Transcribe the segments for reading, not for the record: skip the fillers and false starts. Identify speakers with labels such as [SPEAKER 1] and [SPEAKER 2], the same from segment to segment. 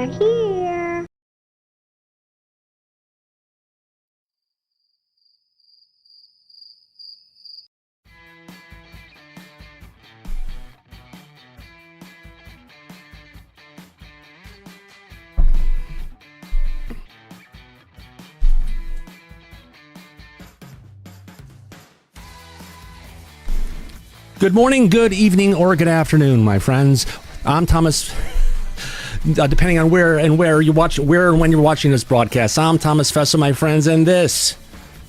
[SPEAKER 1] They're here.
[SPEAKER 2] Good morning, good evening, or good afternoon, my friends. I'm Thomas. Depending on where and when you're watching this broadcast, I'm Thomas Fessler, my friends, and this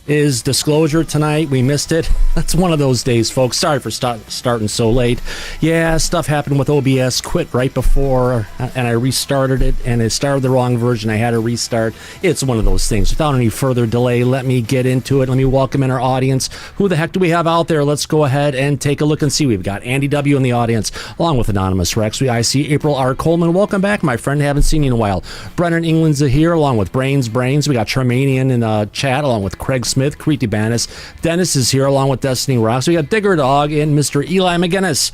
[SPEAKER 2] is Disclosure tonight. We missed it. That's one of those days, folks. Sorry for starting so late. Yeah, stuff happened with OBS. Quit right before, and I restarted it, and it started the wrong version. I had to restart. It's one of those things. Without any further delay, let me get into it. Let me welcome in our audience. Who the heck do we have out there? Let's go ahead and take a look and see. We've got Andy W. in the audience, along with Anonymous Rex. I see April R. Coleman. Welcome back, my friend. Haven't seen you in a while. Brennan England's here, along with Brains. We got Charmanian in the chat, along with Craig Smith, Creety Banis. Dennis is here, along with Destiny Rocks. We got Digger Dog and Mr. Eli McGinnis.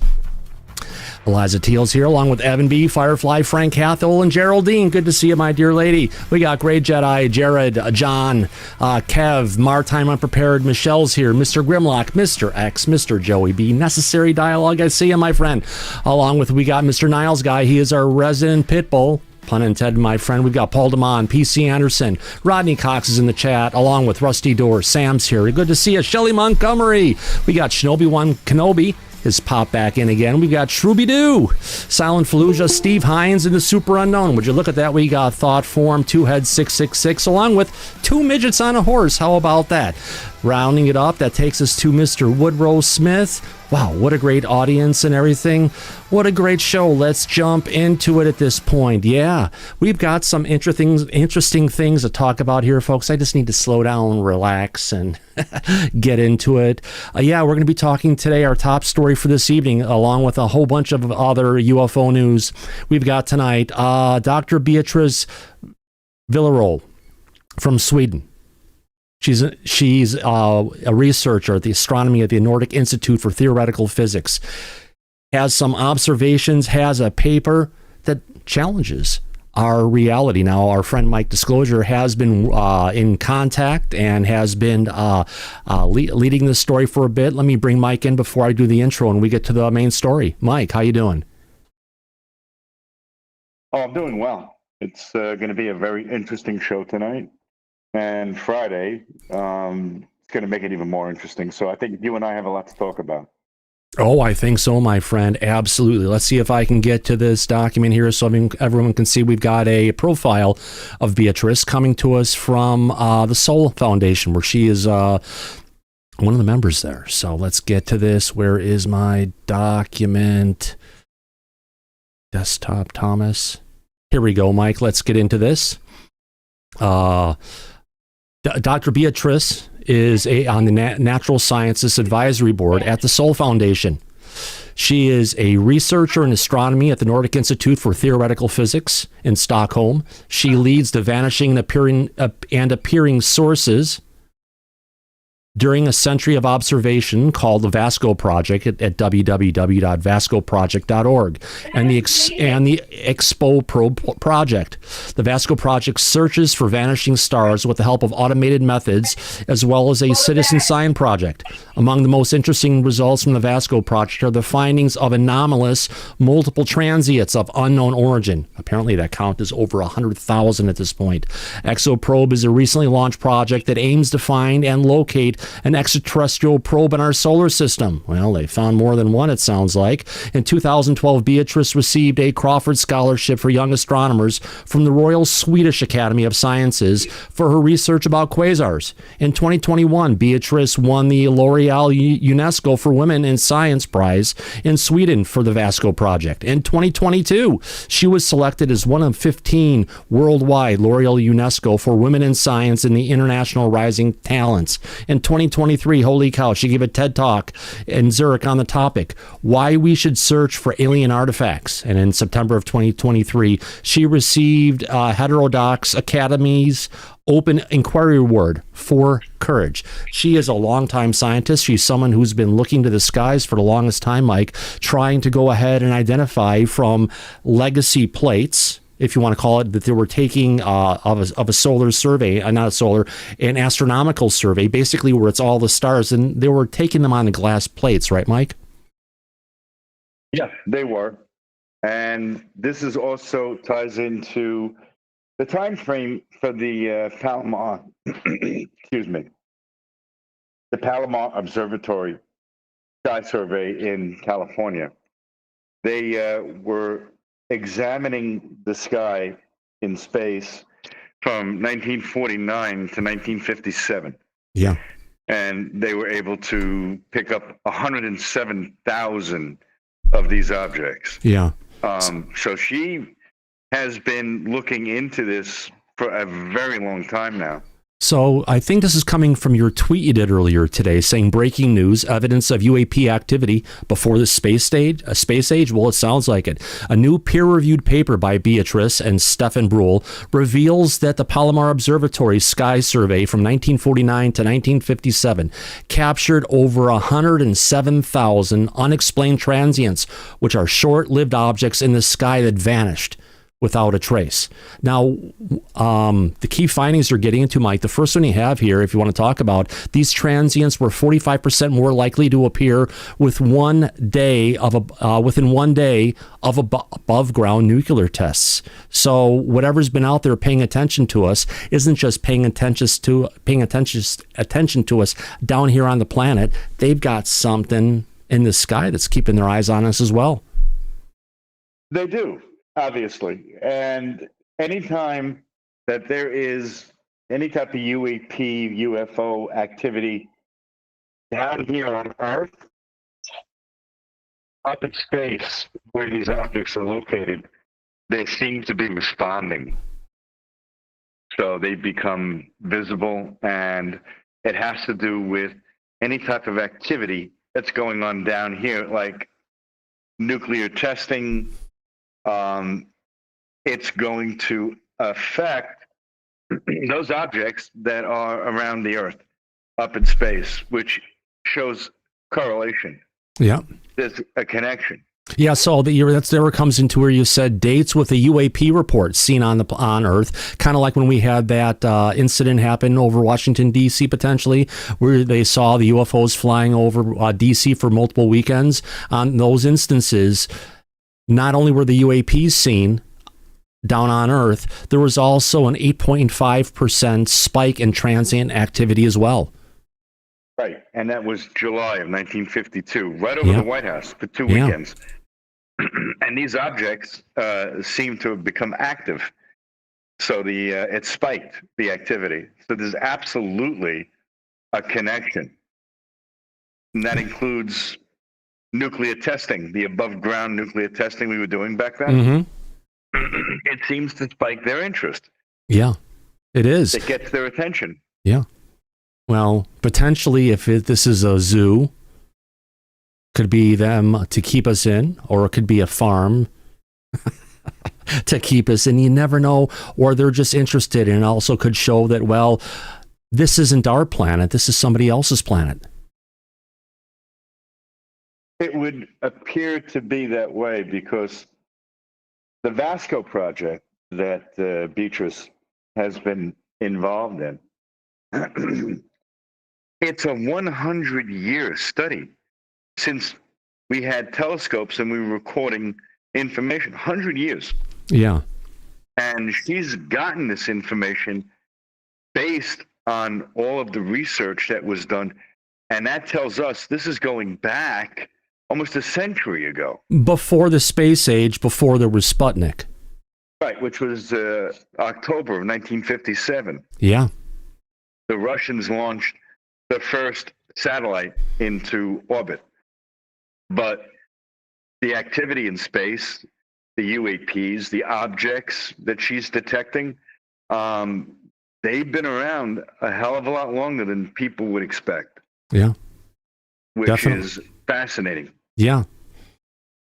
[SPEAKER 2] Eliza Teal's here, along with Evan B., Firefly, Frank Hathel, and Geraldine. Good to see you, my dear lady. We got Great Jedi, Jared, John, Kev, Martime Unprepared, Michelle's here, Mr. Grimlock, Mr. X, Mr. Joey B. Necessary Dialogue, I see you, my friend. Along with, we got Mr. Niles Guy. He is our resident pitbull. Pun intended, my friend. We've got Paul DeMond, PC Anderson, Rodney Cox is in the chat, along with Rusty Door. Sam's here. Good to see you. Shelly Montgomery. We got Shinobi One Kenobi has popped back in again. We got Shrooby Doo, Silent Fallujah, Steve Hines, and the Super Unknown. Would you look at that? We got Thought Form, Two Head 666, along with two midgets on a horse. How about that? Rounding it up, that takes us to Mr. Woodrow Smith. Wow, what a great audience and everything. What a great show. Let's jump into it at this point. Yeah, we've got some interesting things to talk about here, folks. I just need to slow down, relax, and get into it. Yeah, we're going to be talking today, our top story for this evening, along with a whole bunch of other UFO news we've got tonight. Dr. Beatriz Villarroel from Sweden. She's a researcher at the astronomy at the Nordic Institute for Theoretical Physics. Has some observations, has a paper that challenges our reality. Now, our friend Mike Disclosure has been in contact and has been leading this story for a bit. Let me bring Mike in before I do the intro and we get to the main story. Mike, how you doing?
[SPEAKER 3] Oh, I'm doing well. It's going to be a very interesting show tonight. And Friday, it's going to make it even more interesting. So I think you and I have a lot to talk about.
[SPEAKER 2] Oh, I think so, my friend. Absolutely. Let's see if I can get to this document here so everyone can see. We've got a profile of Beatriz coming to us from the Soul Foundation, where she is one of the members there. So let's get to this. Where is my document? Desktop, Thomas. Here we go, Mike. Let's get into this. Dr. Beatriz is on the Natural Sciences Advisory Board at the Soul Foundation. She is a researcher in astronomy at the Nordic Institute for Theoretical Physics in Stockholm. She leads the Vanishing and Appearing Sources during a century of observation called the Vasco Project at www.vascoproject.org and the Expo Probe Project. The Vasco Project searches for vanishing stars with the help of automated methods, as well as a citizen science project. Among the most interesting results from the Vasco Project are the findings of anomalous multiple transits of unknown origin. Apparently that count is over 100,000 at this point. ExoProbe is a recently launched project that aims to find and locate an extraterrestrial probe in our solar system. Well, they found more than one, it sounds like. In 2012, Beatriz received a Crawford Scholarship for Young Astronomers from the Royal Swedish Academy of Sciences for her research about quasars. In 2021, Beatriz won the L'Oreal UNESCO for Women in Science Prize in Sweden for the Vasco Project. In 2022, she was selected as one of 15 worldwide L'Oreal UNESCO for Women in Science in the International Rising Talents. In 2023, holy cow, she gave a TED Talk in Zurich on the topic, why we should search for alien artifacts. And in September of 2023, she received Heterodox Academy's Open Inquiry Award for courage. She is a longtime scientist. She's someone who's been looking to the skies for the longest time, Mike, trying to go ahead and identify from legacy plates if you want to call it, that they were taking of a solar survey, not a solar, an astronomical survey, basically where it's all the stars, and they were taking them on the glass plates, right, Mike?
[SPEAKER 3] Yeah, they were. And this is also ties into the time frame for the Palomar, excuse me, the Palomar Observatory Sky Survey in California. They were examining the sky in space from 1949 to 1957.
[SPEAKER 2] Yeah.
[SPEAKER 3] And they were able to pick up 107,000 of these objects.
[SPEAKER 2] Yeah.
[SPEAKER 3] So she has been looking into this for a very long time now.
[SPEAKER 2] So I think this is coming from your tweet you did earlier today saying breaking news, evidence of UAP activity before the space age. Well, it sounds like it. A new peer-reviewed paper by Beatriz and Stefan Bruhl reveals that the Palomar Observatory Sky Survey from 1949 to 1957 captured over 107,000 unexplained transients, which are short-lived objects in the sky that vanished without a trace. Now, the key findings you're getting into, Mike, the first one you have here, if you want to talk about, these transients were 45% more likely to appear within 1 day of above ground nuclear tests. So whatever's been out there paying attention to us isn't just paying attention to us down here on the planet. They've got something in the sky that's keeping their eyes on us as well.
[SPEAKER 3] They do. Obviously. And anytime that there is any type of UAP, UFO activity down here on Earth, up in space where these objects are located, they seem to be responding. So they become visible, and it has to do with any type of activity that's going on down here, like nuclear testing. It's going to affect those objects that are around the Earth up in space, which shows correlation.
[SPEAKER 2] Yeah.
[SPEAKER 3] There's a connection.
[SPEAKER 2] Yeah, so that's there it comes into where you said dates with a UAP report seen on Earth, kind of like when we had that incident happen over Washington, D.C., potentially, where they saw the UFOs flying over D.C. for multiple weekends. On those instances, not only were the UAPs seen down on Earth, there was also an 8.5% spike in transient activity as well.
[SPEAKER 3] Right, and that was July of 1952, right over the White House for 2 weekends. And these objects seem to have become active. So it spiked the activity. So there's absolutely a connection. And that includes nuclear testing, the above ground nuclear testing we were doing back then. Mm-hmm. It seems to spike their interest.
[SPEAKER 2] Yeah, it is.
[SPEAKER 3] It gets their attention.
[SPEAKER 2] Yeah. Well, potentially, if this is a zoo, could be them to keep us in, or it could be a farm to keep us in. You never know. Or they're just interested, and also could show that, well, this isn't our planet. This is somebody else's planet.
[SPEAKER 3] It would appear to be that way because the Vasco project that Beatriz has been involved in, it's a 100-year study since we had telescopes and we were recording information. 100 years. Yeah. And she's gotten this information based on all of the research that was done. And that tells us this is going back almost a century ago.
[SPEAKER 2] Before the space age, before there was Sputnik.
[SPEAKER 3] Right, which was October of 1957.
[SPEAKER 2] Yeah.
[SPEAKER 3] The Russians launched the first satellite into orbit. But the activity in space, the UAPs, the objects that she's detecting, they've been around a hell of a lot longer than people would expect.
[SPEAKER 2] Yeah.
[SPEAKER 3] Which
[SPEAKER 2] Definitely.
[SPEAKER 3] Is fascinating.
[SPEAKER 2] Yeah.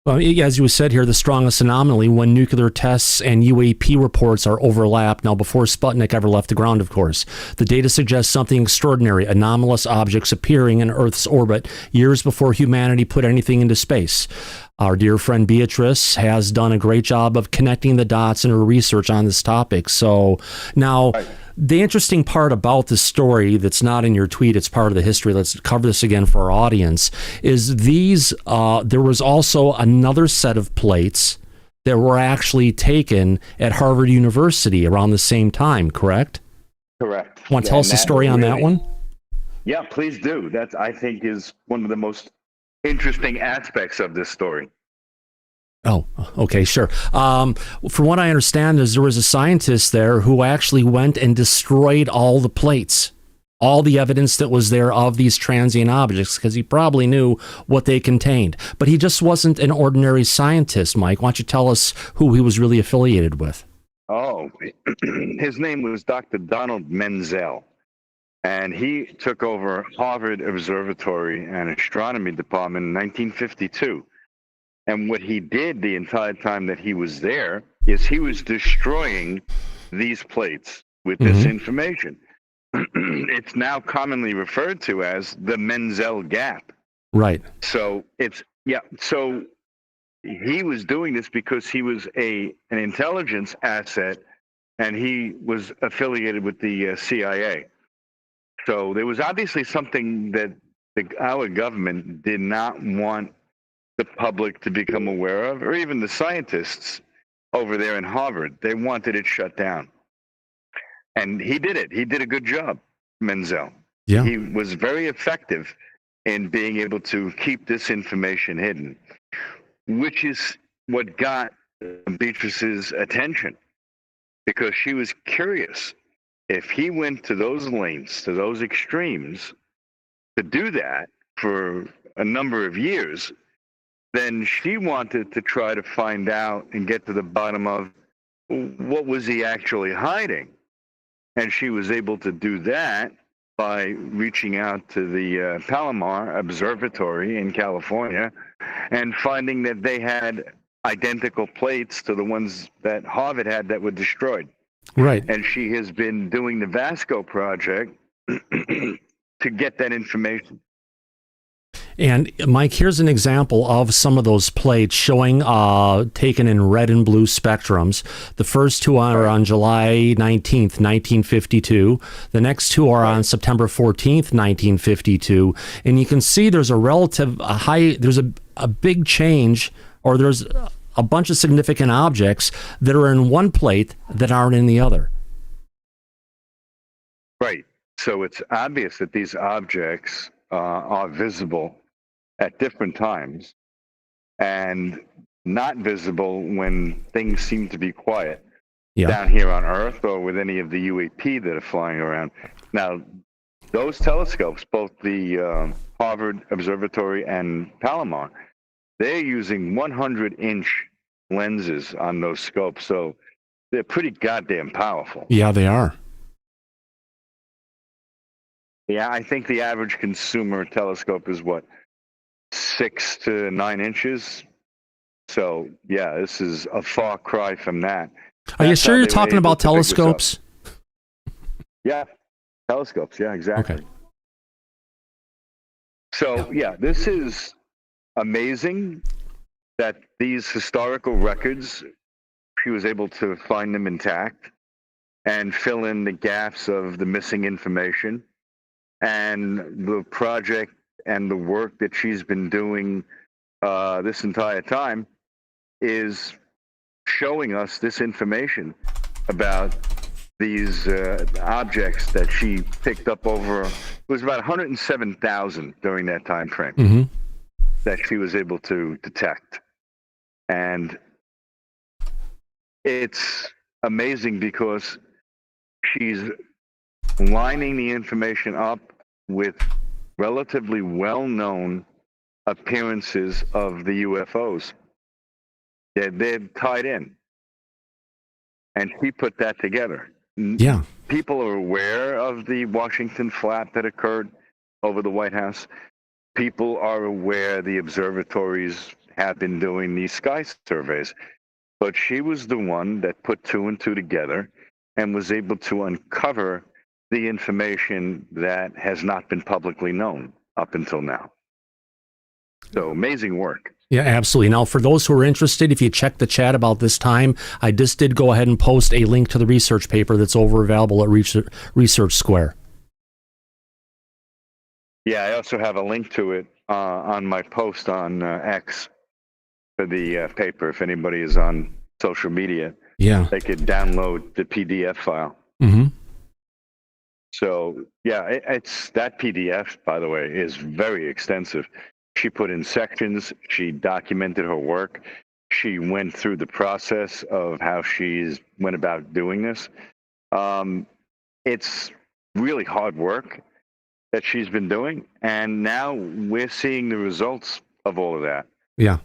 [SPEAKER 2] Well, as you said here, the strongest anomaly when nuclear tests and UAP reports are overlapped. Now, before Sputnik ever left the ground, of course, the data suggests something extraordinary, anomalous objects appearing in Earth's orbit years before humanity put anything into space. Our dear friend Beatriz has done a great job of connecting the dots in her research on this topic. So now, the interesting part about the story that's not in your tweet, it's part of the history. Let's cover this again for our audience. Is these? There was also another set of plates that were actually taken at Harvard University around the same time. Correct?
[SPEAKER 3] Correct.
[SPEAKER 2] Want to tell us the story on that one?
[SPEAKER 3] Yeah, please do. That, I think, is one of the most interesting aspects of this story.
[SPEAKER 2] Oh, okay, sure. From what I understand is there was a scientist there who actually went and destroyed all the plates, all the evidence that was there of these transient objects, because he probably knew what they contained. But he just wasn't an ordinary scientist, Mike. Why don't you tell us who he was really affiliated with?
[SPEAKER 3] Oh, his name was Dr. Donald Menzel. And he took over Harvard Observatory and Astronomy Department in 1952. And what he did the entire time that he was there is he was destroying these plates with this information. It's now commonly referred to as the Menzel Gap.
[SPEAKER 2] Right.
[SPEAKER 3] So so he was doing this because he was an intelligence asset, and he was affiliated with the CIA. So there was obviously something that our government did not want the public to become aware of, or even the scientists over there in Harvard. They wanted it shut down. And he did it. He did a good job, Menzel.
[SPEAKER 2] Yeah.
[SPEAKER 3] He was very effective in being able to keep this information hidden, which is what got Beatriz's attention, because she was curious. If he went to those lengths, to those extremes, to do that for a number of years, then she wanted to try to find out and get to the bottom of what was he actually hiding. And she was able to do that by reaching out to the Palomar Observatory in California and finding that they had identical plates to the ones that Harvard had that were destroyed.
[SPEAKER 2] Right.
[SPEAKER 3] And she has been doing the Vasco project to get that information.
[SPEAKER 2] And Mike, here's an example of some of those plates showing taken in red and blue spectrums. The first two are on July 19th, 1952. The next two are on September 14th, 1952. And you can see there's there's a big change, or there's a bunch of significant objects that are in one plate that aren't in the other.
[SPEAKER 3] Right. So it's obvious that these objects are visible at different times and not visible when things seem to be quiet down here on Earth or with any of the UAP that are flying around. Now, those telescopes, both the Harvard Observatory and Palomar, they're using 100-inch lenses on those scopes, so they're pretty goddamn powerful.
[SPEAKER 2] Yeah, they are.
[SPEAKER 3] Yeah, I think the average consumer telescope is, 6 to 9 inches? So, yeah, this is a far cry from that.
[SPEAKER 2] Are you sure you're talking about telescopes?
[SPEAKER 3] Yeah, telescopes. Yeah, exactly.
[SPEAKER 2] Okay.
[SPEAKER 3] So, yeah, this is amazing that these historical records, she was able to find them intact and fill in the gaps of the missing information. And the project and the work that she's been doing this entire time is showing us this information about these objects that she picked up over. It was about 107,000 during that time frame that she was able to detect. And it's amazing because she's lining the information up with relatively well-known appearances of the UFOs. They're tied in. And she put that together.
[SPEAKER 2] Yeah.
[SPEAKER 3] People are aware of the Washington flap that occurred over the White House. People are aware the observatories have been doing these sky surveys. But she was the one that put two and two together and was able to uncover the information that has not been publicly known up until now. So amazing work.
[SPEAKER 2] Yeah, absolutely. Now, for those who are interested, if you check the chat about this time, I just did go ahead and post a link to the research paper that's available at Research Square.
[SPEAKER 3] Yeah, I also have a link to it on my post on X for the paper. If anybody is on social media, they could download the PDF file.
[SPEAKER 2] Mm-hmm.
[SPEAKER 3] So, yeah, it's that PDF, by the way, is very extensive. She put in sections. She documented her work. She went through the process of how she's went about doing this. It's really hard work that she's been doing, and now we're seeing the results of all of that.
[SPEAKER 2] Yeah.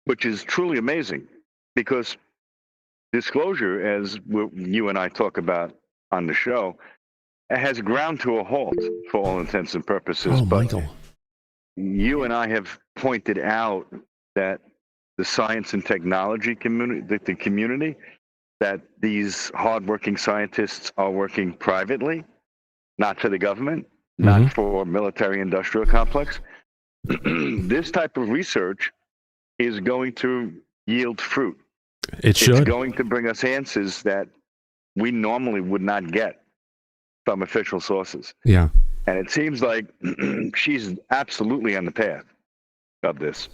[SPEAKER 3] Which is truly amazing, because disclosure, as you and I talk about on the show, has ground to a halt for all intents and purposes.
[SPEAKER 2] Oh, Michael.
[SPEAKER 3] You and I have pointed out that the science and technology community, the community, that these hardworking scientists are working privately, not for the government, not for military-industrial complex. This type of research is going to yield fruit.
[SPEAKER 2] It's
[SPEAKER 3] going to bring us answers that we normally would not get from official sources.
[SPEAKER 2] Yeah.
[SPEAKER 3] And it seems like she's absolutely on the path of this.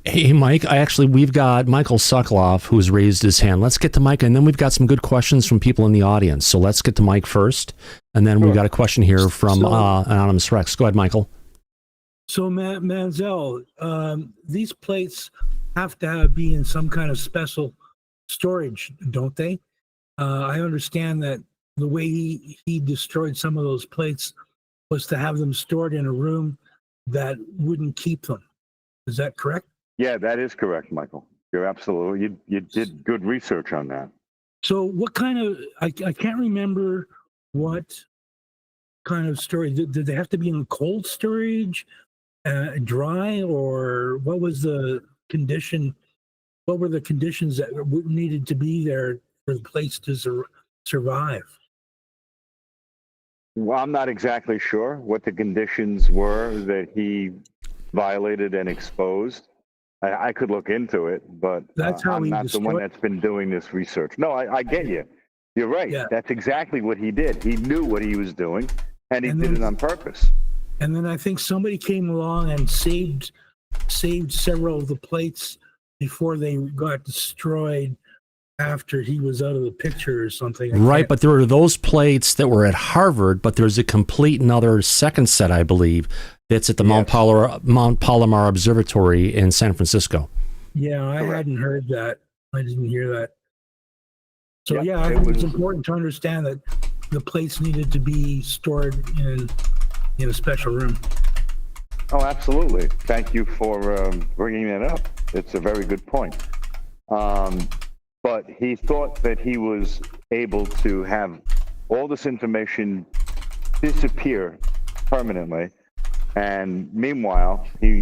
[SPEAKER 2] Hey, Mike, we've got Michael Sokoloff, who's raised his hand. Let's get to Mike, and then we've got some good questions from people in the audience. So let's get to Mike first, and then we've got a question here from Anonymous Rex. Go ahead, Michael.
[SPEAKER 1] So, Menzel, these plates have to be in some kind of special storage, don't they? I understand that the way he destroyed some of those plates was to have them stored in a room that wouldn't keep them. Is that correct?
[SPEAKER 3] Yeah, that is correct, Michael. You're absolutely, you did good research on that.
[SPEAKER 1] So what kind of, I can't remember what kind of storage, did they have to be in cold storage, dry, or what was the condition, what were the conditions that needed to be there for the plates to survive?
[SPEAKER 3] Well, I'm not exactly sure what the conditions were that he violated and exposed. I could look into it, but
[SPEAKER 1] that's how
[SPEAKER 3] I'm not the one that's been doing this research. No, I get you. You're right. Yeah. That's exactly what he did. He knew what he was doing, and he did it on purpose.
[SPEAKER 1] And then I think somebody came along and saved several of the plates before they got destroyed after he was out of the picture or something.
[SPEAKER 2] Right, but there were those plates that were at Harvard, but there's a complete another second set, I believe, that's at the Mount Palomar Observatory in San Francisco.
[SPEAKER 1] Yeah, I hadn't heard that. I didn't hear that. So I think it's important to understand that the plates needed to be stored in a special room.
[SPEAKER 3] Oh, absolutely. Thank you for bringing that up. It's a very good point. But he thought that he was able to have all this information disappear permanently. And meanwhile, he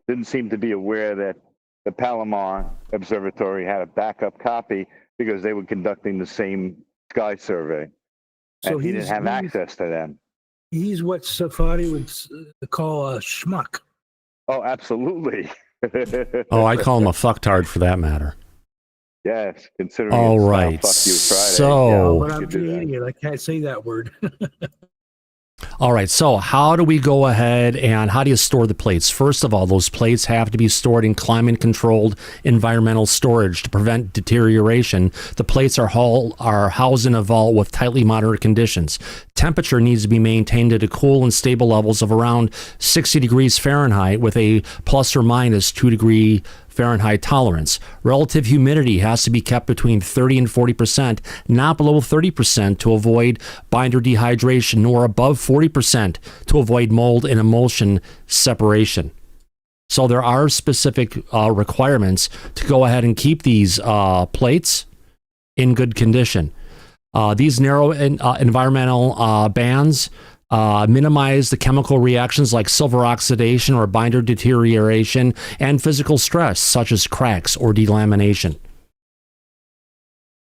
[SPEAKER 3] didn't seem to be aware that the Palomar Observatory had a backup copy because they were conducting the same sky survey. So he didn't have access to them.
[SPEAKER 1] He's what Safari would call a schmuck.
[SPEAKER 3] Oh, absolutely.
[SPEAKER 2] I call him a fucktard for that matter.
[SPEAKER 3] Yes, considering
[SPEAKER 2] all right.
[SPEAKER 3] Fuck You Friday.
[SPEAKER 2] So,
[SPEAKER 1] but I'm an idiot. I can't say that word.
[SPEAKER 2] All right, so how do we go ahead and how do you store the plates? First of all, those plates have to be stored in climate-controlled environmental storage to prevent deterioration. The plates are housed in a vault with tightly monitored conditions. Temperature needs to be maintained at a cool and stable levels of around 60 degrees Fahrenheit with a plus or minus 2 degree Fahrenheit tolerance. Relative humidity has to be kept between 30 and 40%, not below 30% to avoid binder dehydration, nor above 40% to avoid mold and emulsion separation. So there are specific requirements to go ahead and keep these plates in good condition. These narrow environmental bands minimize the chemical reactions like silver oxidation or binder deterioration and physical stress such as cracks or delamination.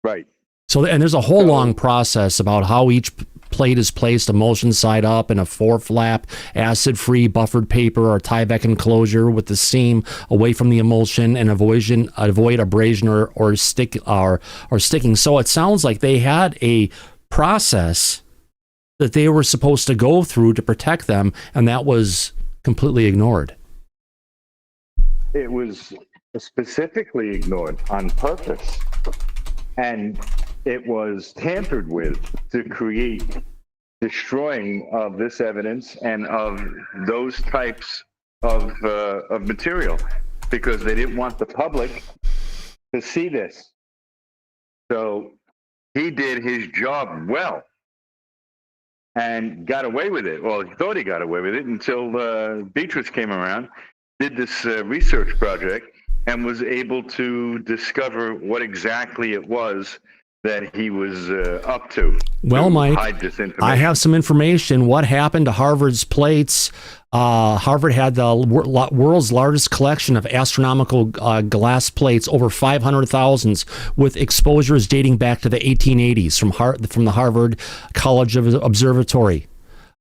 [SPEAKER 3] Right.
[SPEAKER 2] So, and there's a whole long process about how each plate is placed emulsion side up in a 4-flap, acid-free buffered paper or Tyvek enclosure with the seam away from the emulsion and avoid abrasion or sticking. So it sounds like they had a process that they were supposed to go through to protect them, and that was completely ignored.
[SPEAKER 3] It was specifically ignored on purpose, and it was tampered with to create destroying of this evidence and of those types of material, because they didn't want the public to see this. So he did his job well and got away with it. Well, he thought he got away with it until Beatriz came around, did this research project, and was able to discover what exactly it was that he was up to.
[SPEAKER 2] Well, Mike,
[SPEAKER 3] hide this information.
[SPEAKER 2] I have some information. What happened to Harvard's plates? Harvard had the world's largest collection of astronomical glass plates, over 500,000, with exposures dating back to the 1880s from the Harvard College of Observatory.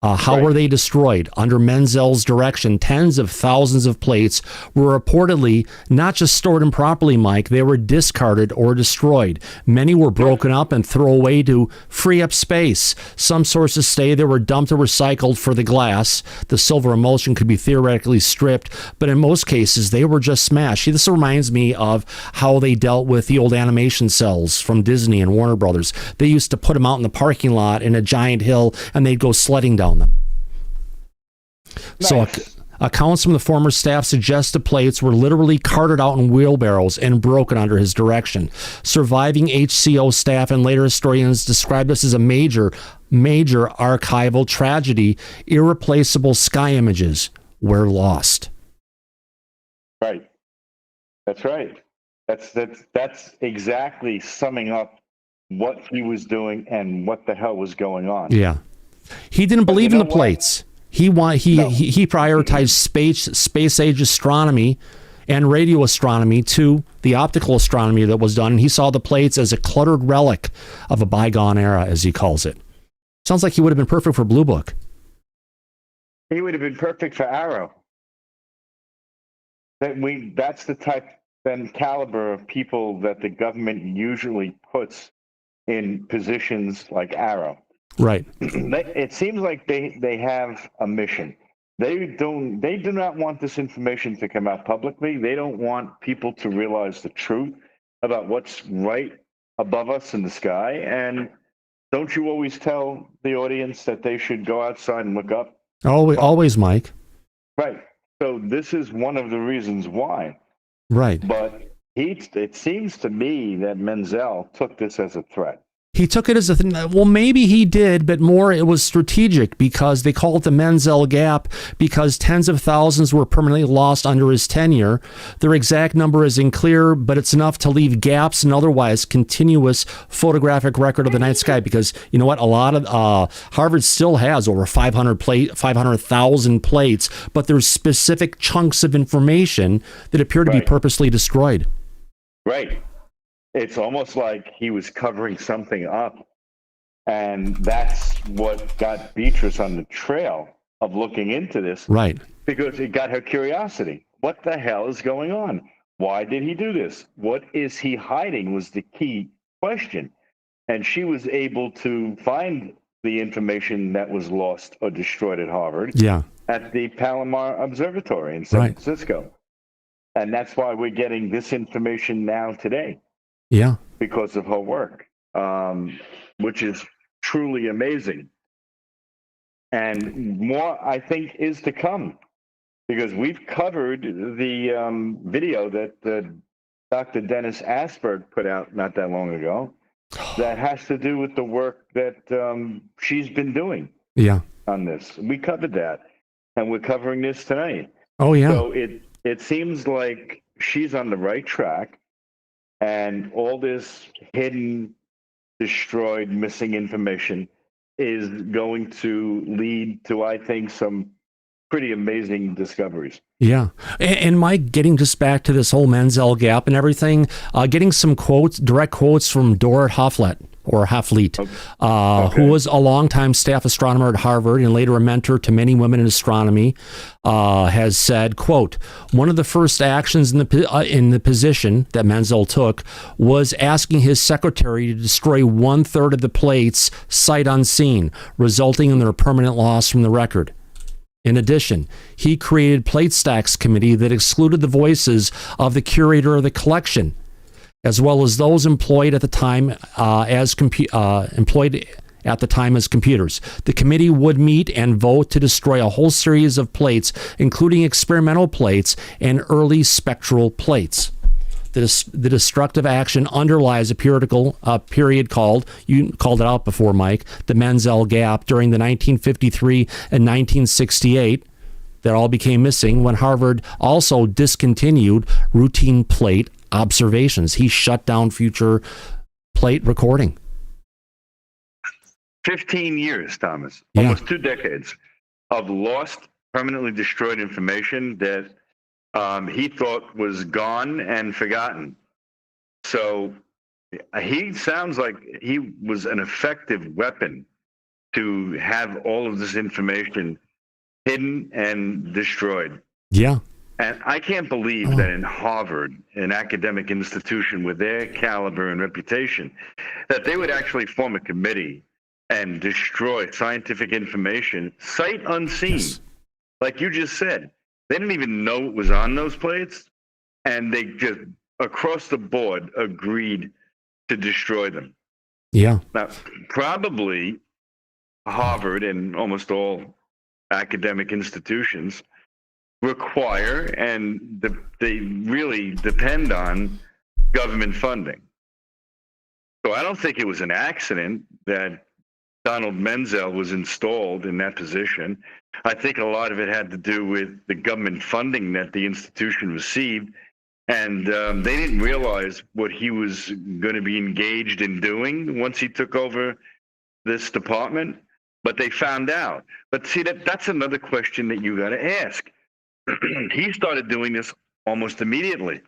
[SPEAKER 2] How were they destroyed? Under Menzel's direction, tens of thousands of plates were reportedly not just stored improperly, Mike, they were discarded or destroyed. Many were broken up and thrown away to free up space. Some sources say they were dumped or recycled for the glass. The silver emulsion could be theoretically stripped, but in most cases, they were just smashed. See, this reminds me of how they dealt with the old animation cells from Disney and Warner Brothers. They used to put them out in the parking lot in a giant hill, and they'd go sledding down them. Nice. So accounts from the former staff suggest the plates were literally carted out in wheelbarrows and broken under his direction. Surviving HCO staff and later historians described this as a major archival tragedy. Irreplaceable sky images were lost.
[SPEAKER 3] Right. That's right. That's exactly summing up what he was doing and what the hell was going on.
[SPEAKER 2] Yeah. He didn't believe in the plates. He prioritized space age astronomy and radio astronomy to the optical astronomy that was done. And he saw the plates as a cluttered relic of a bygone era, as he calls it. Sounds like he would have been perfect for Blue Book.
[SPEAKER 3] He would have been perfect for Arrow. That's the type and caliber of people that the government usually puts in positions like Arrow.
[SPEAKER 2] Right.
[SPEAKER 3] It seems like they have a mission. They do not want this information to come out publicly. They don't want people to realize the truth about what's right above us in the sky. And don't you always tell the audience that they should go outside and look up?
[SPEAKER 2] Always, Mike.
[SPEAKER 3] Right. So this is one of the reasons why.
[SPEAKER 2] Right.
[SPEAKER 3] But it seems to me that Menzel took this as a threat.
[SPEAKER 2] He took it as a thing. Well, maybe he did, but more it was strategic, because they call it the Menzel Gap because tens of thousands were permanently lost under his tenure. Their exact number is unclear, but it's enough to leave gaps in otherwise continuous photographic record of the night sky. Because you know what? A lot of Harvard still has over 500,000 plates, but there's specific chunks of information that appear to be purposely destroyed.
[SPEAKER 3] Right. It's almost like he was covering something up, and that's what got Beatriz on the trail of looking into this.
[SPEAKER 2] Right.
[SPEAKER 3] Because it got her curiosity. What the hell is going on? Why did he do this? What is he hiding was the key question. And she was able to find the information that was lost or destroyed at Harvard at the Palomar Observatory in San Francisco. And that's why we're getting this information now today.
[SPEAKER 2] Yeah.
[SPEAKER 3] Because of her work, which is truly amazing. And more, I think, is to come, because we've covered the video that Dr. Dennis Asberg put out not that long ago that has to do with the work that she's been doing on this. We covered that, and we're covering this tonight.
[SPEAKER 2] Oh, yeah.
[SPEAKER 3] So it seems like she's on the right track. And all this hidden, destroyed, missing information is going to lead to, I think, some pretty amazing discoveries.
[SPEAKER 2] Yeah. And Mike, getting just back to this whole Menzel Gap and everything, getting some quotes, direct quotes from Dorrit Hofflet. or Hafleet,
[SPEAKER 3] Okay.
[SPEAKER 2] who was a longtime staff astronomer at Harvard and later a mentor to many women in astronomy, has said, quote, one of the first actions in the position that Menzel took was asking his secretary to destroy 1/3 of the plates sight unseen, resulting in their permanent loss from the record. In addition, he created Plate Stacks Committee that excluded the voices of the curator of the collection, as well as those employed at the time as computers. The committee would meet and vote to destroy a whole series of plates, including experimental plates and early spectral plates. The destructive action underlies a period called, you called it out before, Mike, the Menzel Gap during the 1953 and 1968 that all became missing when Harvard also discontinued routine plate observations. He shut down future plate recording.
[SPEAKER 3] 15 years, Thomas,
[SPEAKER 2] Yeah.
[SPEAKER 3] almost 2 decades of lost, permanently destroyed information that he thought was gone and forgotten. So he sounds like he was an effective weapon to have all of this information hidden and destroyed.
[SPEAKER 2] Yeah.
[SPEAKER 3] And I can't believe that in Harvard, an academic institution with their caliber and reputation, that they would actually form a committee and destroy scientific information sight unseen.
[SPEAKER 2] Yes.
[SPEAKER 3] Like you just said, they didn't even know it was on those plates, and they just across the board agreed to destroy them.
[SPEAKER 2] Yeah.
[SPEAKER 3] Now, probably Harvard and almost all academic institutions require, and they really depend on government funding. So I don't think it was an accident that Donald Menzel was installed in that position. I think a lot of it had to do with the government funding that the institution received, and they didn't realize what he was going to be engaged in doing once he took over this department, but they found out. But see, that's another question that you got to ask. He started doing this almost immediately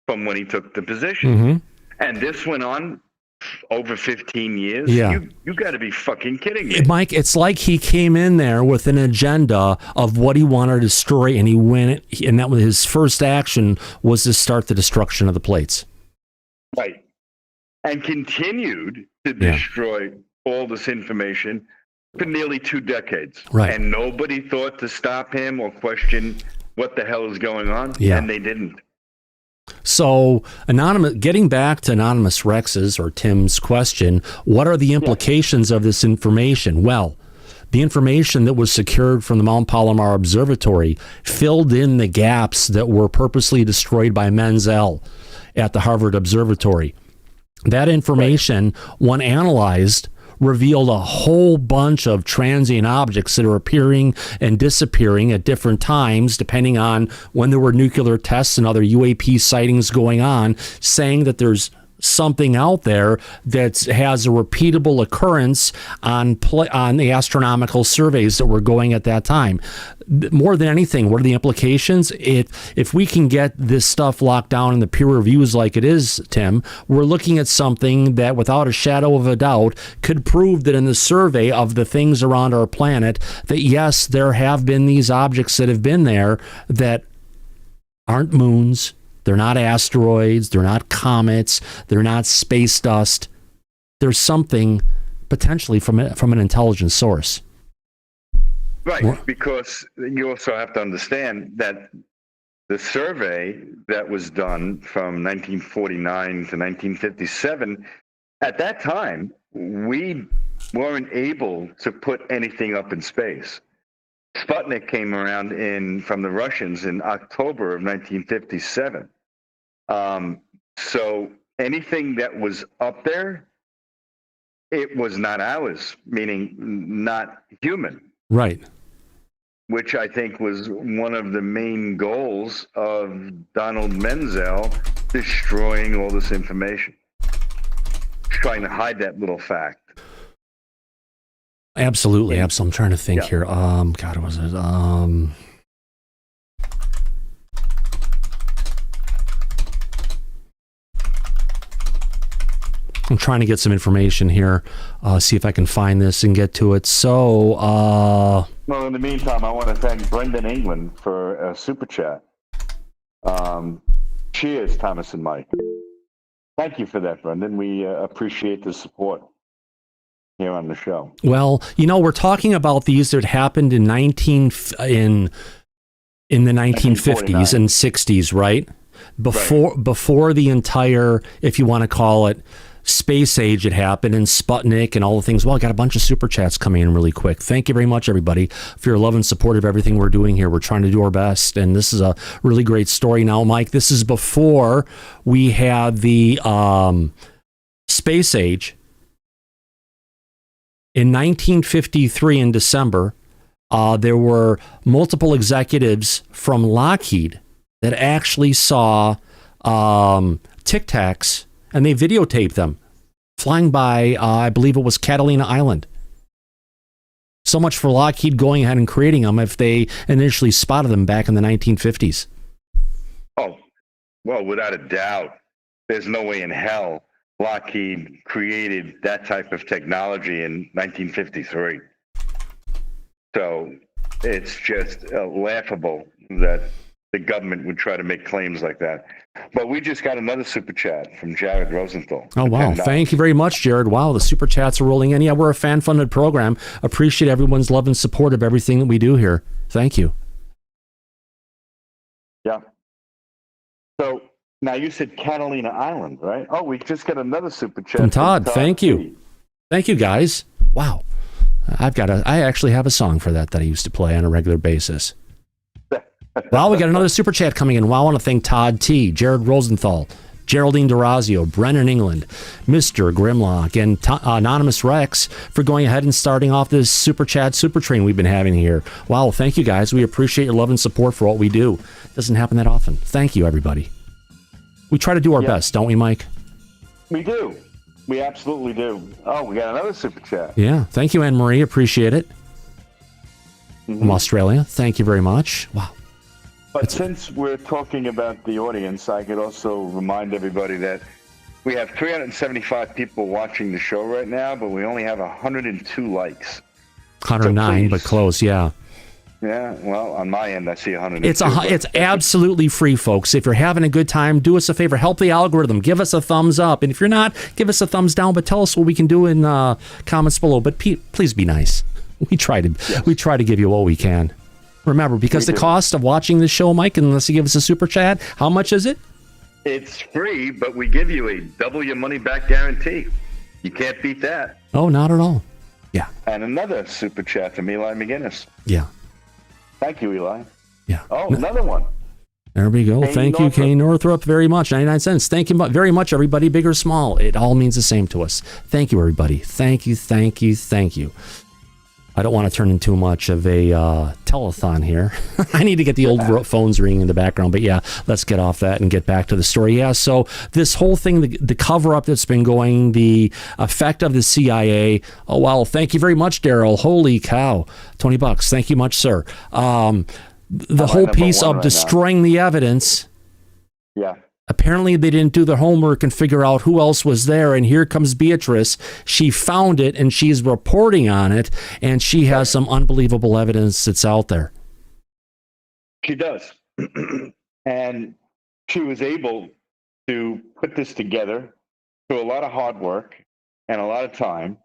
[SPEAKER 3] from when he took the position.
[SPEAKER 2] Mm-hmm.
[SPEAKER 3] And this went on over 15 years.
[SPEAKER 2] Yeah.
[SPEAKER 3] You got to be fucking kidding me.
[SPEAKER 2] Mike, it's like he came in there with an agenda of what he wanted to destroy, and he went, and that was his first action was to start the destruction of the plates.
[SPEAKER 3] Right. And continued to destroy all this information for nearly 2 decades.
[SPEAKER 2] Right.
[SPEAKER 3] And nobody thought to stop him or question what the hell is going on.
[SPEAKER 2] Yeah.
[SPEAKER 3] And they didn't.
[SPEAKER 2] So, getting back to Anonymous Rex's or Tim's question, what are the implications of this information? Well, the information that was secured from the Mount Palomar Observatory filled in the gaps that were purposely destroyed by Menzel at the Harvard Observatory. That information, when analyzed, revealed a whole bunch of transient objects that are appearing and disappearing at different times, depending on when there were nuclear tests and other UAP sightings going on, saying that there's something out there that has a repeatable occurrence on the astronomical surveys that were going at that time. More than anything, what are the implications? If we can get this stuff locked down in the peer reviews like it is, Tim, we're looking at something that without a shadow of a doubt could prove that in the survey of the things around our planet, that yes, there have been these objects that have been there that aren't moons, they're not asteroids, they're not comets, they're not space dust. There's something potentially from an intelligent source.
[SPEAKER 3] Right, because you also have to understand that the survey that was done from 1949 to 1957, at that time, we weren't able to put anything up in space. Sputnik came around from the Russians in October of 1957. So anything that was up there, it was not ours, meaning not human.
[SPEAKER 2] Right.
[SPEAKER 3] Which I think was one of the main goals of Donald Menzel, destroying all this information, trying to hide that little fact.
[SPEAKER 2] Absolutely. I'm trying to think here. God, what was it? I'm trying to get some information here, see if I can find this and get to it. So,
[SPEAKER 3] well, in the meantime, I want to thank Brendan England for a super chat. Cheers, Thomas and Mike. Thank you for that, Brendan. We appreciate the support here on the show.
[SPEAKER 2] Well, we're talking about these that happened in the 1950s and 60s, right? Before the entire, if you want to call it, space age had happened, and Sputnik and all the things. Well, I got a bunch of super chats coming in really quick. Thank you very much, everybody, for your love and support of everything we're doing here. We're trying to do our best, and this is a really great story. Now, Mike, this is before we had the space age. In 1953, in December, there were multiple executives from Lockheed that actually saw Tic Tacs, and they videotaped them flying by, I believe it was Catalina Island. So much for Lockheed going ahead and creating them if they initially spotted them back in the 1950s.
[SPEAKER 3] Oh, well, without a doubt, there's no way in hell Lockheed created that type of technology in 1953. So it's just laughable that the government would try to make claims like that. But we just got another super chat from Jared Rosenthal.
[SPEAKER 2] Oh, wow. Thank you very much, Jared. Wow, the super chats are rolling in. Yeah, we're a fan-funded program. Appreciate everyone's love and support of everything that we do here. Thank you.
[SPEAKER 3] Yeah. So now you said Catalina Island, right? Oh, we just got another super chat
[SPEAKER 2] from Todd. Thank you. Thank you, guys. Wow. I actually have a song for that I used to play on a regular basis. Well, we got another super chat coming in. Well, I want to thank Todd T, Jared Rosenthal, Geraldine Durazio, Brennan England, Mr. Grimlock, and Anonymous Rex for going ahead and starting off this super chat super train we've been having here. Wow, thank you, guys. We appreciate your love and support for what we do. It doesn't happen that often. Thank you, everybody. We try to do our best, don't we, Mike?
[SPEAKER 3] We do. We absolutely do. Oh, we got another super chat.
[SPEAKER 2] Yeah. Thank you, Anne-Marie. Appreciate it. From Australia. Thank you very much. Wow.
[SPEAKER 3] But since we're talking about the audience, I could also remind everybody that we have 375 people watching the show right now, but we only have 102 likes.
[SPEAKER 2] 109, so but close, yeah.
[SPEAKER 3] Yeah, well, on my end, I see 102.
[SPEAKER 2] It's absolutely free, folks. If you're having a good time, do us a favor. Help the algorithm. Give us a thumbs up. And if you're not, give us a thumbs down, but tell us what we can do in comments below. But please be nice. We try to give you what we can. Remember, because the cost of watching this show, Mike, unless you give us a super chat, how much is it?
[SPEAKER 3] It's free, but we give you a double your money back guarantee. You can't beat that.
[SPEAKER 2] Oh, not at all. Yeah.
[SPEAKER 3] And another super chat from Eli McGinnis.
[SPEAKER 2] Yeah.
[SPEAKER 3] Thank you, Eli.
[SPEAKER 2] Yeah.
[SPEAKER 3] Oh, another one.
[SPEAKER 2] There we go. Thank you, Kane Northrup, very much. 99 cents. Thank you very much, everybody, big or small. It all means the same to us. Thank you, everybody. Thank you, thank you, thank you. I don't want to turn into much of a telethon here. I need to get the old phones ringing in the background. But yeah, let's get off that and get back to the story. Yeah, so this whole thing, the cover-up that's been going, the effect of the CIA. Oh, wow. Thank you very much, Daryl. Holy cow. $20. Thank you much, sir. The whole piece of destroying the evidence.
[SPEAKER 3] Yeah.
[SPEAKER 2] Apparently, they didn't do the homework and figure out who else was there. And here comes Beatriz. She found it, and she's reporting on it, and she has some unbelievable evidence that's out there.
[SPEAKER 3] She does. And she was able to put this together through a lot of hard work and a lot of time.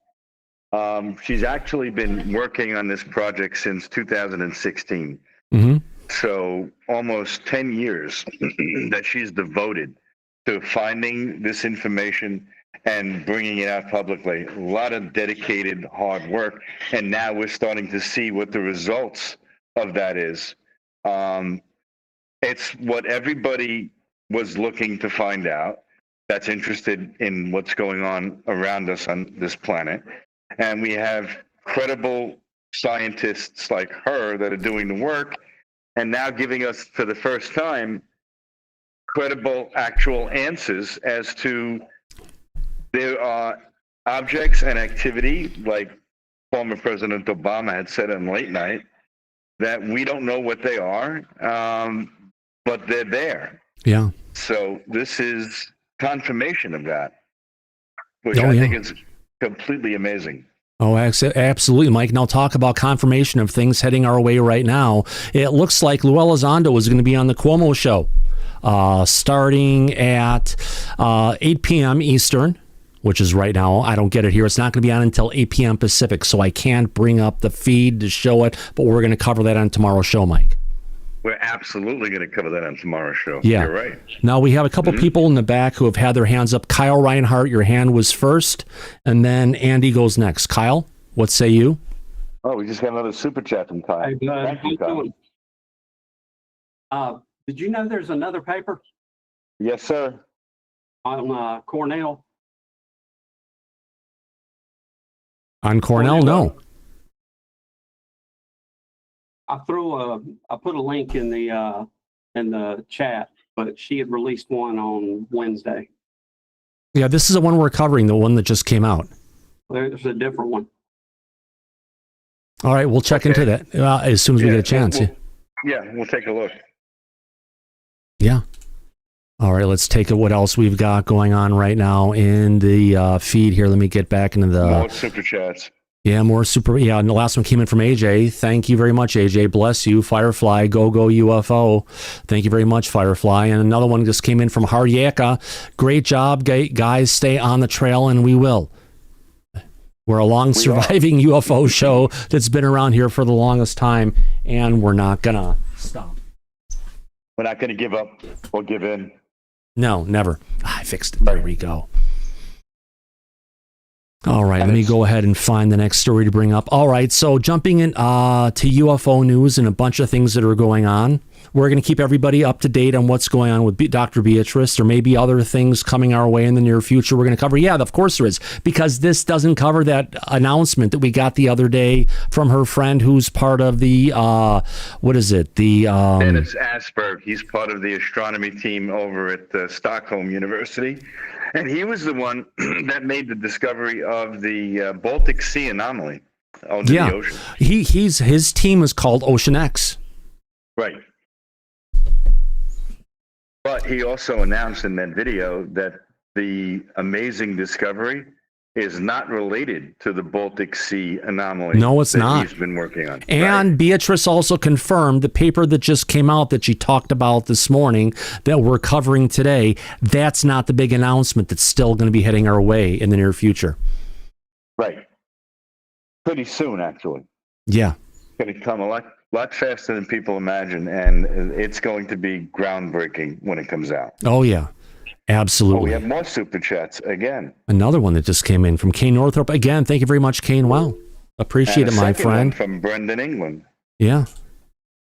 [SPEAKER 3] She's actually been working on this project since 2016. Mm-hmm. So almost 10 years that she's devoted to finding this information and bringing it out publicly. A lot of dedicated hard work. And now we're starting to see what the results of that is. It's what everybody was looking to find out that's interested in what's going on around us on this planet. And we have credible scientists like her that are doing the work, and now giving us, for the first time, credible actual answers as to there are objects and activity, like former President Obama had said on Late Night, that we don't know what they are, but they're there.
[SPEAKER 2] Yeah.
[SPEAKER 3] So this is confirmation of that. which I think is completely amazing.
[SPEAKER 2] Oh, absolutely, Mike. Now talk about confirmation of things heading our way right now. It looks like Lue Elizondo is going to be on the Cuomo show starting at 8 p.m. Eastern, which is right now. I don't get it here. It's not going to be on until 8 p.m. Pacific, so I can't bring up the feed to show it, but we're going to cover that on tomorrow's show, Mike.
[SPEAKER 3] We're absolutely going to cover that on tomorrow's show.
[SPEAKER 2] Yeah.
[SPEAKER 3] You're right.
[SPEAKER 2] Now, we have a couple people in the back who have had their hands up. Kyle Reinhardt, your hand was first, and then Andy goes next. Kyle, what say you?
[SPEAKER 3] Oh, we just got another super chat from Kyle.
[SPEAKER 4] Hey,
[SPEAKER 3] Thank you, Kyle.
[SPEAKER 4] Did you know there's another paper
[SPEAKER 3] Yes, sir.
[SPEAKER 4] on Cornell?
[SPEAKER 2] On Cornell? No.
[SPEAKER 4] I put a link in the chat, but she had released one on Wednesday.
[SPEAKER 2] Yeah, this is the one we're covering, the one that just came out.
[SPEAKER 4] There's a different one.
[SPEAKER 2] All right, we'll check into that as soon as we get a chance.
[SPEAKER 3] We'll take a look.
[SPEAKER 2] Yeah. All right, let's take a what else we've got going on right now in the feed here. Let me get back into the...
[SPEAKER 3] More super chats.
[SPEAKER 2] Yeah, more super... Yeah, and the last one came in from AJ. Thank you very much, AJ. Bless you. Firefly, go UFO. Thank you very much, Firefly. And another one just came in from Haryeka. Great job, guys. Stay on the trail, and we will. We're a long surviving UFO show that's been around here for the longest time, and we're not going to stop.
[SPEAKER 3] We're not going to give up or give in.
[SPEAKER 2] No, never. I fixed it. There we go. All right, let me go ahead and find the next story to bring up. All right, so jumping in to UFO news and a bunch of things that are going on. We're going to keep everybody up to date on what's going on with Dr. Beatriz. There may be other things coming our way in the near future we're going to cover. Yeah, of course there is, because this doesn't cover that announcement that we got the other day from her friend who's part of the, what is it?
[SPEAKER 3] Dennis Asperg. He's part of the astronomy team over at Stockholm University. And he was the one that made the discovery of the Baltic Sea anomaly under the ocean.
[SPEAKER 2] His team is called Ocean X.
[SPEAKER 3] Right. But he also announced in that video that the amazing discovery is not related to the Baltic Sea anomaly.
[SPEAKER 2] No, it's not.
[SPEAKER 3] He's been working on.
[SPEAKER 2] And Beatriz also confirmed the paper that just came out that she talked about this morning that we're covering today. That's not the big announcement that's still going to be heading our way in the near future.
[SPEAKER 3] Right. Pretty soon, actually.
[SPEAKER 2] Yeah.
[SPEAKER 3] It's going to come a lot faster than people imagine, and it's going to be groundbreaking when it comes out.
[SPEAKER 2] Oh, yeah. Absolutely.
[SPEAKER 3] Oh, we have more super chats again.
[SPEAKER 2] Another one that just came in from Kane Northrop. Again, thank you very much, Kane. Wow. Appreciate it, my friend.
[SPEAKER 3] From Brendan England.
[SPEAKER 2] Yeah.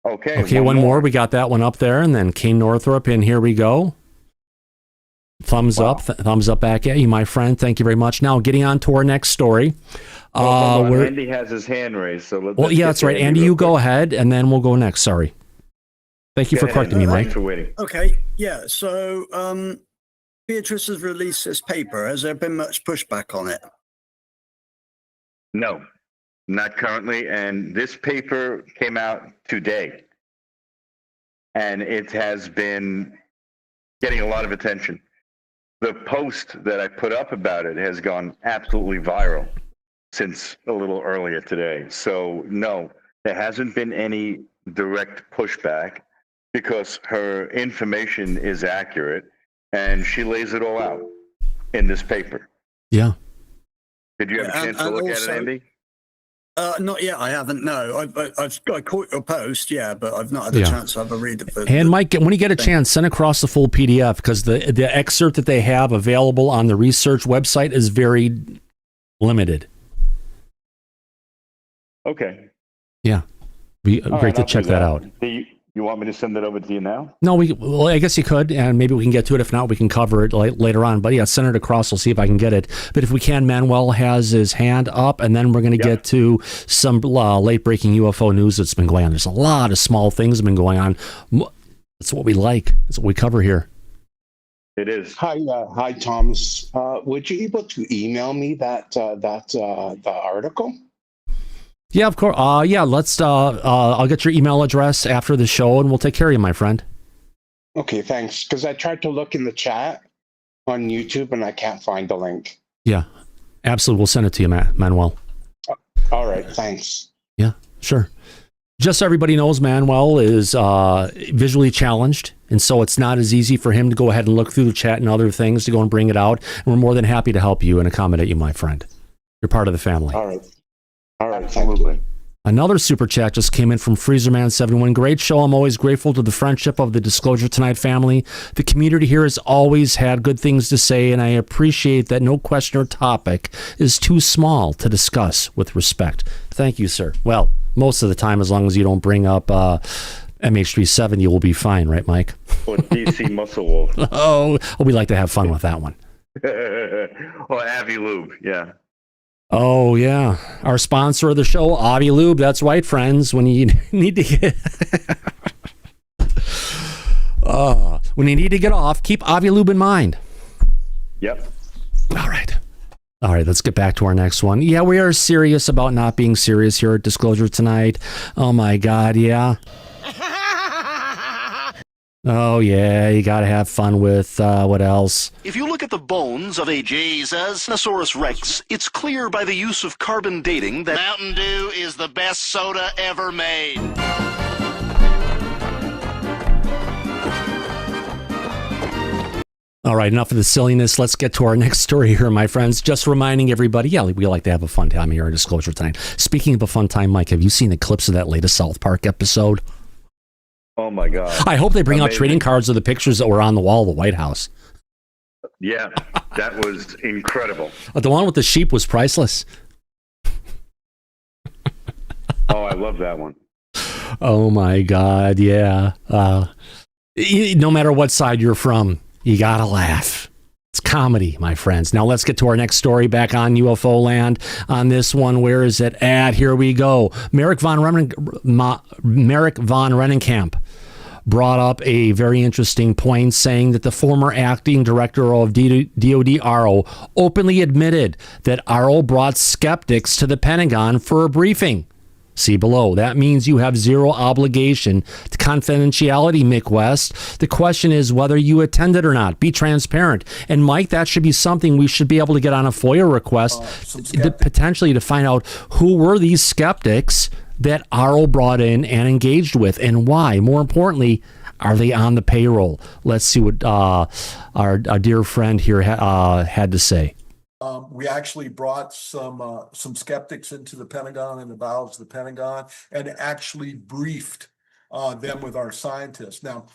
[SPEAKER 3] Okay,
[SPEAKER 2] one more. We got that one up there, and then Kane Northrop, and here we go. Thumbs up. Thumbs up back at you, my friend. Thank you very much. Now, getting on to our next story.
[SPEAKER 3] Andy has his hand raised. So
[SPEAKER 2] that's right. Andy, you go ahead, and then we'll go next. Sorry. Thank you for correcting me, Mike.
[SPEAKER 3] Thanks for waiting.
[SPEAKER 5] Okay, yeah. So Beatriz has released this paper. Has there been much pushback on it?
[SPEAKER 3] No, not currently. And this paper came out today. And it has been getting a lot of attention. The post that I put up about it has gone absolutely viral since a little earlier today. So no, there hasn't been any direct pushback because her information is accurate and she lays it all out in this paper.
[SPEAKER 2] Yeah.
[SPEAKER 3] Did you have a chance to look at it, Andy?
[SPEAKER 5] Not yet. I haven't. No, I caught your post. Yeah, but I've not had a chance to have a read of it.
[SPEAKER 2] And Mike, when you get a chance, send across the full PDF because the excerpt that they have available on the research website is very limited.
[SPEAKER 3] Okay.
[SPEAKER 2] Yeah. Be great to check that out.
[SPEAKER 3] You want me to send it over to you now?
[SPEAKER 2] No, I guess you could, and maybe we can get to it. If not, we can cover it later on. But yeah, send it across. We'll see if I can get it. But if we can, Manuel has his hand up, and then we're going to get to some late-breaking UFO news that's been going on. There's a lot of small things that have been going on. That's what we like. That's what we cover here.
[SPEAKER 3] It is.
[SPEAKER 6] Hi, Thomas. Would you be able to email me the article?
[SPEAKER 2] Yeah, of course. Let's. I'll get your email address after the show, and we'll take care of you, my friend.
[SPEAKER 6] Okay, thanks. Because I tried to look in the chat on YouTube, and I can't find the link.
[SPEAKER 2] Yeah, absolutely. We'll send it to you, Manuel.
[SPEAKER 6] All right, thanks.
[SPEAKER 2] Yeah, sure. Just so everybody knows, Manuel is visually challenged, and so it's not as easy for him to go ahead and look through the chat and other things to go and bring it out. And we're more than happy to help you and accommodate you, my friend. You're part of the family.
[SPEAKER 6] All right. All right,
[SPEAKER 3] Absolutely.
[SPEAKER 6] thank you.
[SPEAKER 2] Another super chat just came in from FreezerMan71. Great show. I'm always grateful to the friendship of the Disclosure Tonight family. The community here has always had good things to say, and I appreciate that no question or topic is too small to discuss with respect. Thank you, sir. Well, most of the time, as long as you don't bring up MH370, you will be fine, right, Mike?
[SPEAKER 3] Or DC Muscle Wolf.
[SPEAKER 2] Oh, we like to have fun with that one.
[SPEAKER 3] Or Avi Lube, yeah.
[SPEAKER 2] Oh, yeah. Our sponsor of the show, Avi Lube. That's right, friends. When you need to get... when you need to get off, keep Avi Lube in mind.
[SPEAKER 3] Yep.
[SPEAKER 2] All right, let's get back to our next one. Yeah, we are serious about not being serious here at Disclosure Tonight. Oh, my God, yeah. Oh, yeah, you got to have fun with, what else?
[SPEAKER 7] If you look at the bones of a Tyrannosaurus rex, it's clear by the use of carbon dating that Mountain Dew is the best soda ever made.
[SPEAKER 2] All right, enough of the silliness. Let's get to our next story here, my friends. Just reminding everybody, yeah, we like to have a fun time here at Disclosure Tonight. Speaking of a fun time, Mike, have you seen the clips of that latest South Park episode?
[SPEAKER 3] Oh, my God.
[SPEAKER 2] I hope they bring out
[SPEAKER 3] Amazing.
[SPEAKER 2] trading cards of the pictures that were on the wall of the White House.
[SPEAKER 3] Yeah, that was incredible.
[SPEAKER 2] But the one with the sheep was priceless.
[SPEAKER 3] Oh, I love that one.
[SPEAKER 2] Oh, my God, yeah. No matter what side you're from, you got to laugh. It's comedy, my friends. Now let's get to our next story back on UFO land. On this one, where is it at? Here we go. Merrick von Rennenkamp brought up a very interesting point, saying that the former acting director of DoD ARO openly admitted that ARO brought skeptics to the Pentagon for a briefing. See below. That means you have zero obligation to confidentiality, Mick West. The question is whether you attended or not. Be transparent. And Mike, that should be something we should be able to get on a FOIA request, potentially to find out who were these skeptics that ARO brought in and engaged with, and why. More importantly, are they on the payroll? Let's see what our dear friend here had to say.
[SPEAKER 8] We actually brought some skeptics into the Pentagon and the bowels of the Pentagon and actually briefed them with our scientists. Now,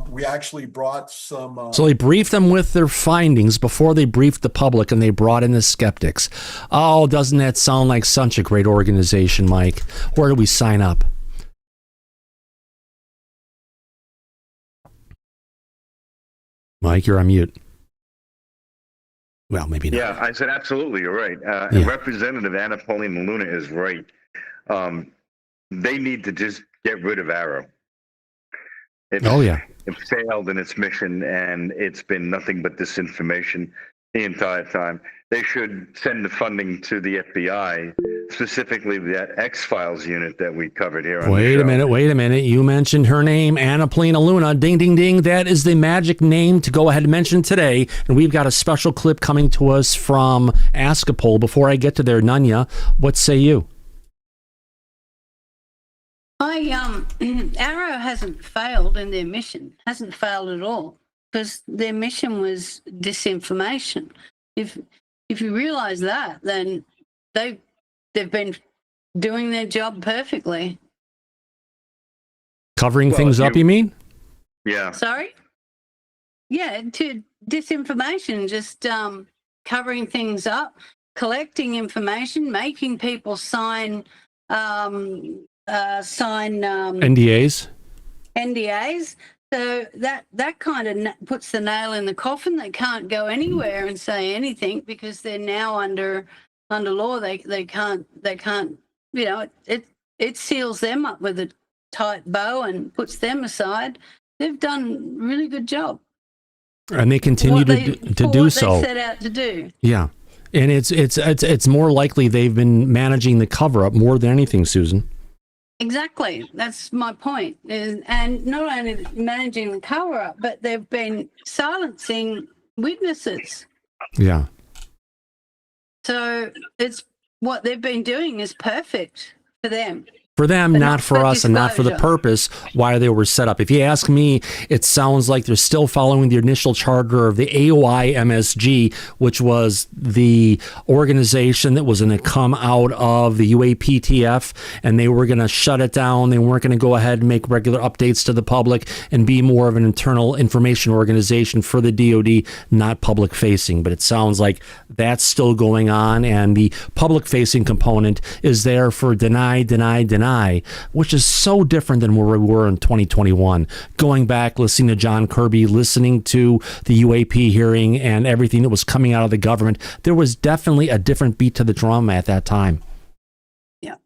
[SPEAKER 8] we actually brought some...
[SPEAKER 2] So they briefed them with their findings before they briefed the public, and they brought in the skeptics. Oh, doesn't that sound like such a great organization, Mike? Where do we sign up? Mike, you're on mute. Well, maybe not.
[SPEAKER 3] Yeah, I said absolutely. You're right.
[SPEAKER 2] Yeah.
[SPEAKER 3] And Representative Paulina Luna is right. They need to just get rid of ARO. It failed in its mission, and it's been nothing but disinformation the entire time. They should send the funding to the FBI, specifically that X-Files unit that we covered here on the show.
[SPEAKER 2] Wait a minute. You mentioned her name, Paulina Luna. Ding, ding, ding. That is the magic name to go ahead and mention today. And we've got a special clip coming to us from Askapol. Before I get to there, Nunya, what say you?
[SPEAKER 9] ARO hasn't failed in their mission. Hasn't failed at all, because their mission was disinformation. If you realize that, then they've been doing their job perfectly.
[SPEAKER 2] Covering things up, you mean?
[SPEAKER 3] Yeah.
[SPEAKER 9] Sorry? Yeah, to disinformation, just covering things up, collecting information, making people sign
[SPEAKER 2] NDAs.
[SPEAKER 9] So that kind of puts the nail in the coffin. They can't go anywhere and say anything because they're now under law. They can't. It seals them up with a tight bow and puts them aside. They've done a really good job.
[SPEAKER 2] And they continue to do so.
[SPEAKER 9] They set out to do.
[SPEAKER 2] Yeah. And it's more likely they've been managing the cover up more than anything, Susan.
[SPEAKER 9] Exactly. That's my point. And not only managing the cover up, but they've been silencing witnesses.
[SPEAKER 2] Yeah.
[SPEAKER 9] So it's what they've been doing is perfect for them.
[SPEAKER 2] For them,
[SPEAKER 9] But
[SPEAKER 2] not
[SPEAKER 9] not
[SPEAKER 2] for
[SPEAKER 9] for
[SPEAKER 2] us, and not for the
[SPEAKER 9] disclosure.
[SPEAKER 2] purpose why they were set up. If you ask me, it sounds like they're still following the initial charter of the AOI MSG, which was the organization that was going to come out of the UAPTF, and they were going to shut it down. They weren't going to go ahead and make regular updates to the public and be more of an internal information organization for the DoD, not public facing. But it sounds like that's still going on, and the public facing component is there for deny, which is so different than where we were in 2021. Going back, listening to John Kirby, listening to the UAP hearing and everything that was coming out of the government, there was definitely a different beat to the drum at that time.
[SPEAKER 9] Yeah.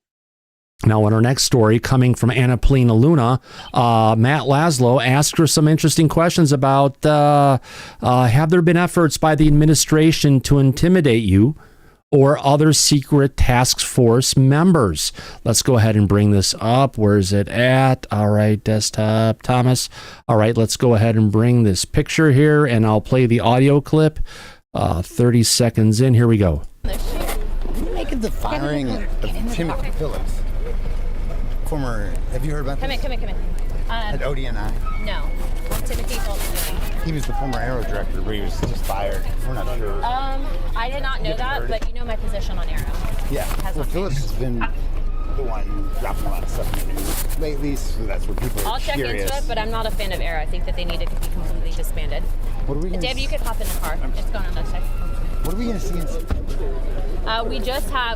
[SPEAKER 2] Now, in our next story, coming from Paulina Luna, Matt Laszlo asked her some interesting questions about have there been efforts by the administration to intimidate you or other secret task force members? Let's go ahead and bring this up. Where is it at? All right, desktop, Thomas. All right, let's go ahead and bring this picture here, and I'll play the audio clip. 30 seconds in. Here we go.
[SPEAKER 10] Make of the firing of Timothy Phillips. Former, have you heard about this?
[SPEAKER 11] Come in.
[SPEAKER 10] At ODNI?
[SPEAKER 11] No. What's Timothy Phillips doing?
[SPEAKER 10] He was the former Aero director, but he was just fired. We're not sure.
[SPEAKER 11] I did not know that, but you know my position on Aero.
[SPEAKER 10] Yeah. Well, Phillips has been the one dropping a lot of stuff in the news lately, so that's what people are
[SPEAKER 11] I'll check
[SPEAKER 10] curious.
[SPEAKER 11] into it, but I'm not a fan of Aero. I think that they need to be completely disbanded.
[SPEAKER 10] What are we gonna
[SPEAKER 11] Dave, you could hop in the car. It's going on that side.
[SPEAKER 10] What are we going to see in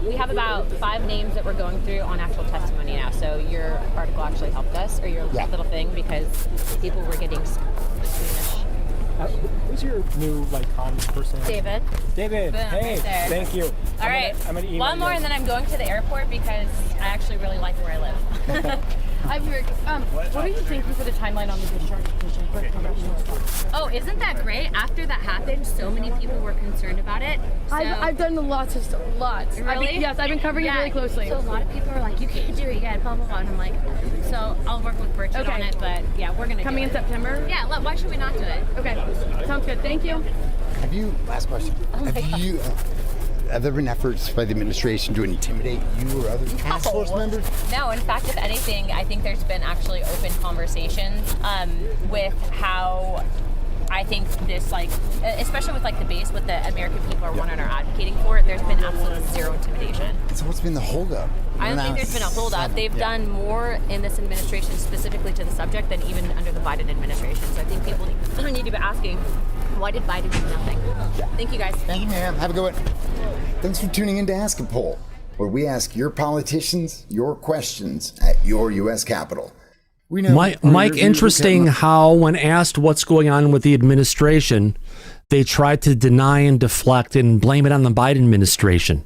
[SPEAKER 11] We have about 5 names that we're going through on actual testimony now. So your article actually helped us, or your little thing, because people were getting squeamish.
[SPEAKER 12] Who's your new comms person?
[SPEAKER 11] David.
[SPEAKER 12] Boom, hey,
[SPEAKER 11] right there.
[SPEAKER 12] thank you.
[SPEAKER 11] All right.
[SPEAKER 12] I'm gonna email
[SPEAKER 11] One more,
[SPEAKER 12] you.
[SPEAKER 11] and then I'm going to the airport because I actually really like where I live.
[SPEAKER 13] I'm Rick. What are you thinking for the timeline on the discharge petition for congressional stuff?
[SPEAKER 11] Oh, isn't that great? After that happened, so many people were concerned about it. So,
[SPEAKER 13] I've done lots of stuff. Lots.
[SPEAKER 11] Really?
[SPEAKER 13] Yes, I've been covering it really closely.
[SPEAKER 11] So a lot of people are like, you can't do it yet, blah, blah, blah. And I'm like, so I'll work with Bridget on it, but yeah, we're going to
[SPEAKER 13] Coming in September?
[SPEAKER 11] Yeah, why should we not do it?
[SPEAKER 13] Okay, sounds good. Thank you.
[SPEAKER 10] last question. Have there been efforts by the administration to intimidate you or other task force members?
[SPEAKER 11] No, in fact, if anything, I think there's been actually open conversations with how I think this, especially with the base, what the American people are wanting or advocating for, there's been absolutely zero intimidation.
[SPEAKER 10] So what's been the holdup?
[SPEAKER 11] I don't think there's been a holdup. They've done more in this administration specifically to the subject than even under the Biden administration. So I think people need to be asking, why did Biden do nothing? Thank you, guys.
[SPEAKER 10] Thank you, ma'am. Have a good one. Thanks for tuning in to Ask a Poll, where we ask your politicians your questions at your U.S. Capitol. We know
[SPEAKER 2] Mike, interesting how when asked what's going on with the administration, they tried to deny and deflect and blame it on the Biden administration.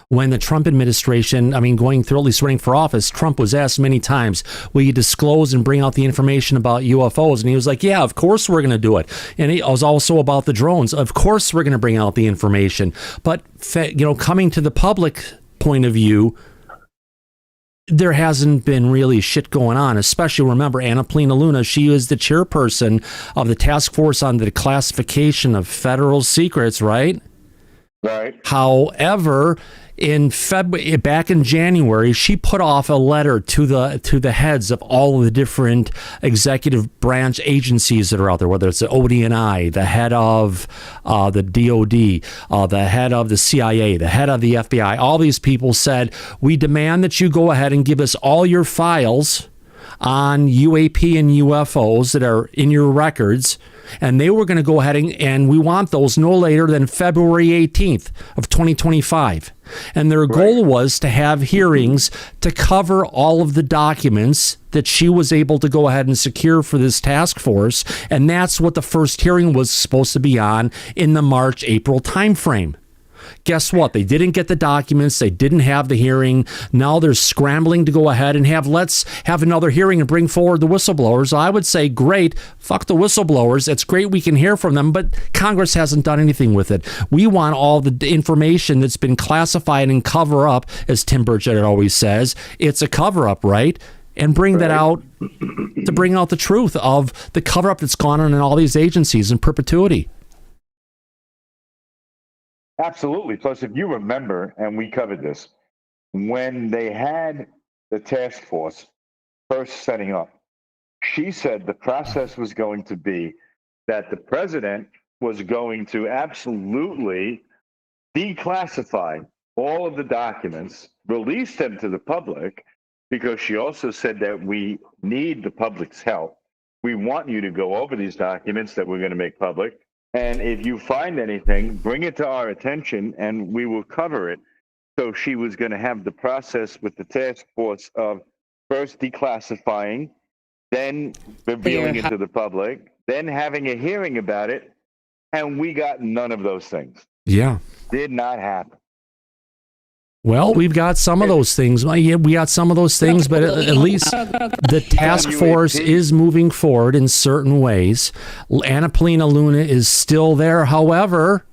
[SPEAKER 2] When the Trump administration, going through, at least running for office, Trump was asked many times, will you disclose and bring out the information about UFOs? And he was like, yeah, of course we're going to do it. And it was also about the drones. Of course we're going to bring out the information. But, coming to the public point of view, there hasn't been really shit going on, especially remember Paulina Luna, she was the chairperson of the task force on the classification of federal secrets, right?
[SPEAKER 3] Right.
[SPEAKER 2] However, back in January, she put off a letter to the heads of all of the different executive branch agencies that are out there, whether it's the OVNI, the head of the DOD, the head of the CIA, the head of the FBI. All these people said, we demand that you go ahead and give us all your files on UAP and UFOs that are in your records. And they were going to go ahead and we want those no later than February 18th of 2025. And their goal was to have hearings to cover all of the documents that she was able to go ahead and secure for this task force. And that's what the first hearing was supposed to be on in the March-April timeframe. Guess what? They didn't get the documents. They didn't have the hearing. Now they're scrambling to go ahead and let's have another hearing and bring forward the whistleblowers. I would say, great. Fuck the whistleblowers. It's great we can hear from them, but Congress hasn't done anything with it. We want all the information that's been classified and cover up, as Tim Burchett always says. It's a cover up, right? And bring that out to bring out the truth of the cover up that's gone on in all these agencies in perpetuity.
[SPEAKER 3] Absolutely. Plus, if you remember, and we covered this, when they had the task force first setting up, she said the process was going to be that the president was going to absolutely declassify all of the documents, release them to the public, because she also said that we need the public's help. We want you to go over these documents that we're going to make public. And if you find anything, bring it to our attention and we will cover it. So she was going to have the process with the task force of first declassifying, then revealing it to the public, then having a hearing about it. And we got none of those things.
[SPEAKER 2] Yeah.
[SPEAKER 3] Did not happen.
[SPEAKER 2] Well, we've got some of those things. Yeah, we got some of those things, but at least the task force is moving forward in certain ways. Paulina Luna is still there. However,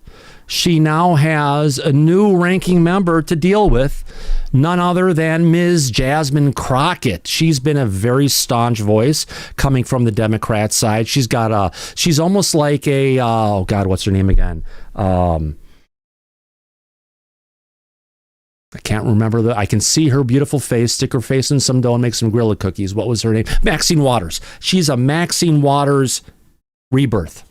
[SPEAKER 2] she now has a new ranking member to deal with, none other than Ms. Jasmine Crockett. She's been a very staunch voice coming from the Democrat side. She's almost like a, oh God, what's her name again? I can't remember I can see her beautiful face, stick her face in some dough and make some Gorilla cookies. What was her name? Maxine Waters. She's a Maxine Waters rebirth.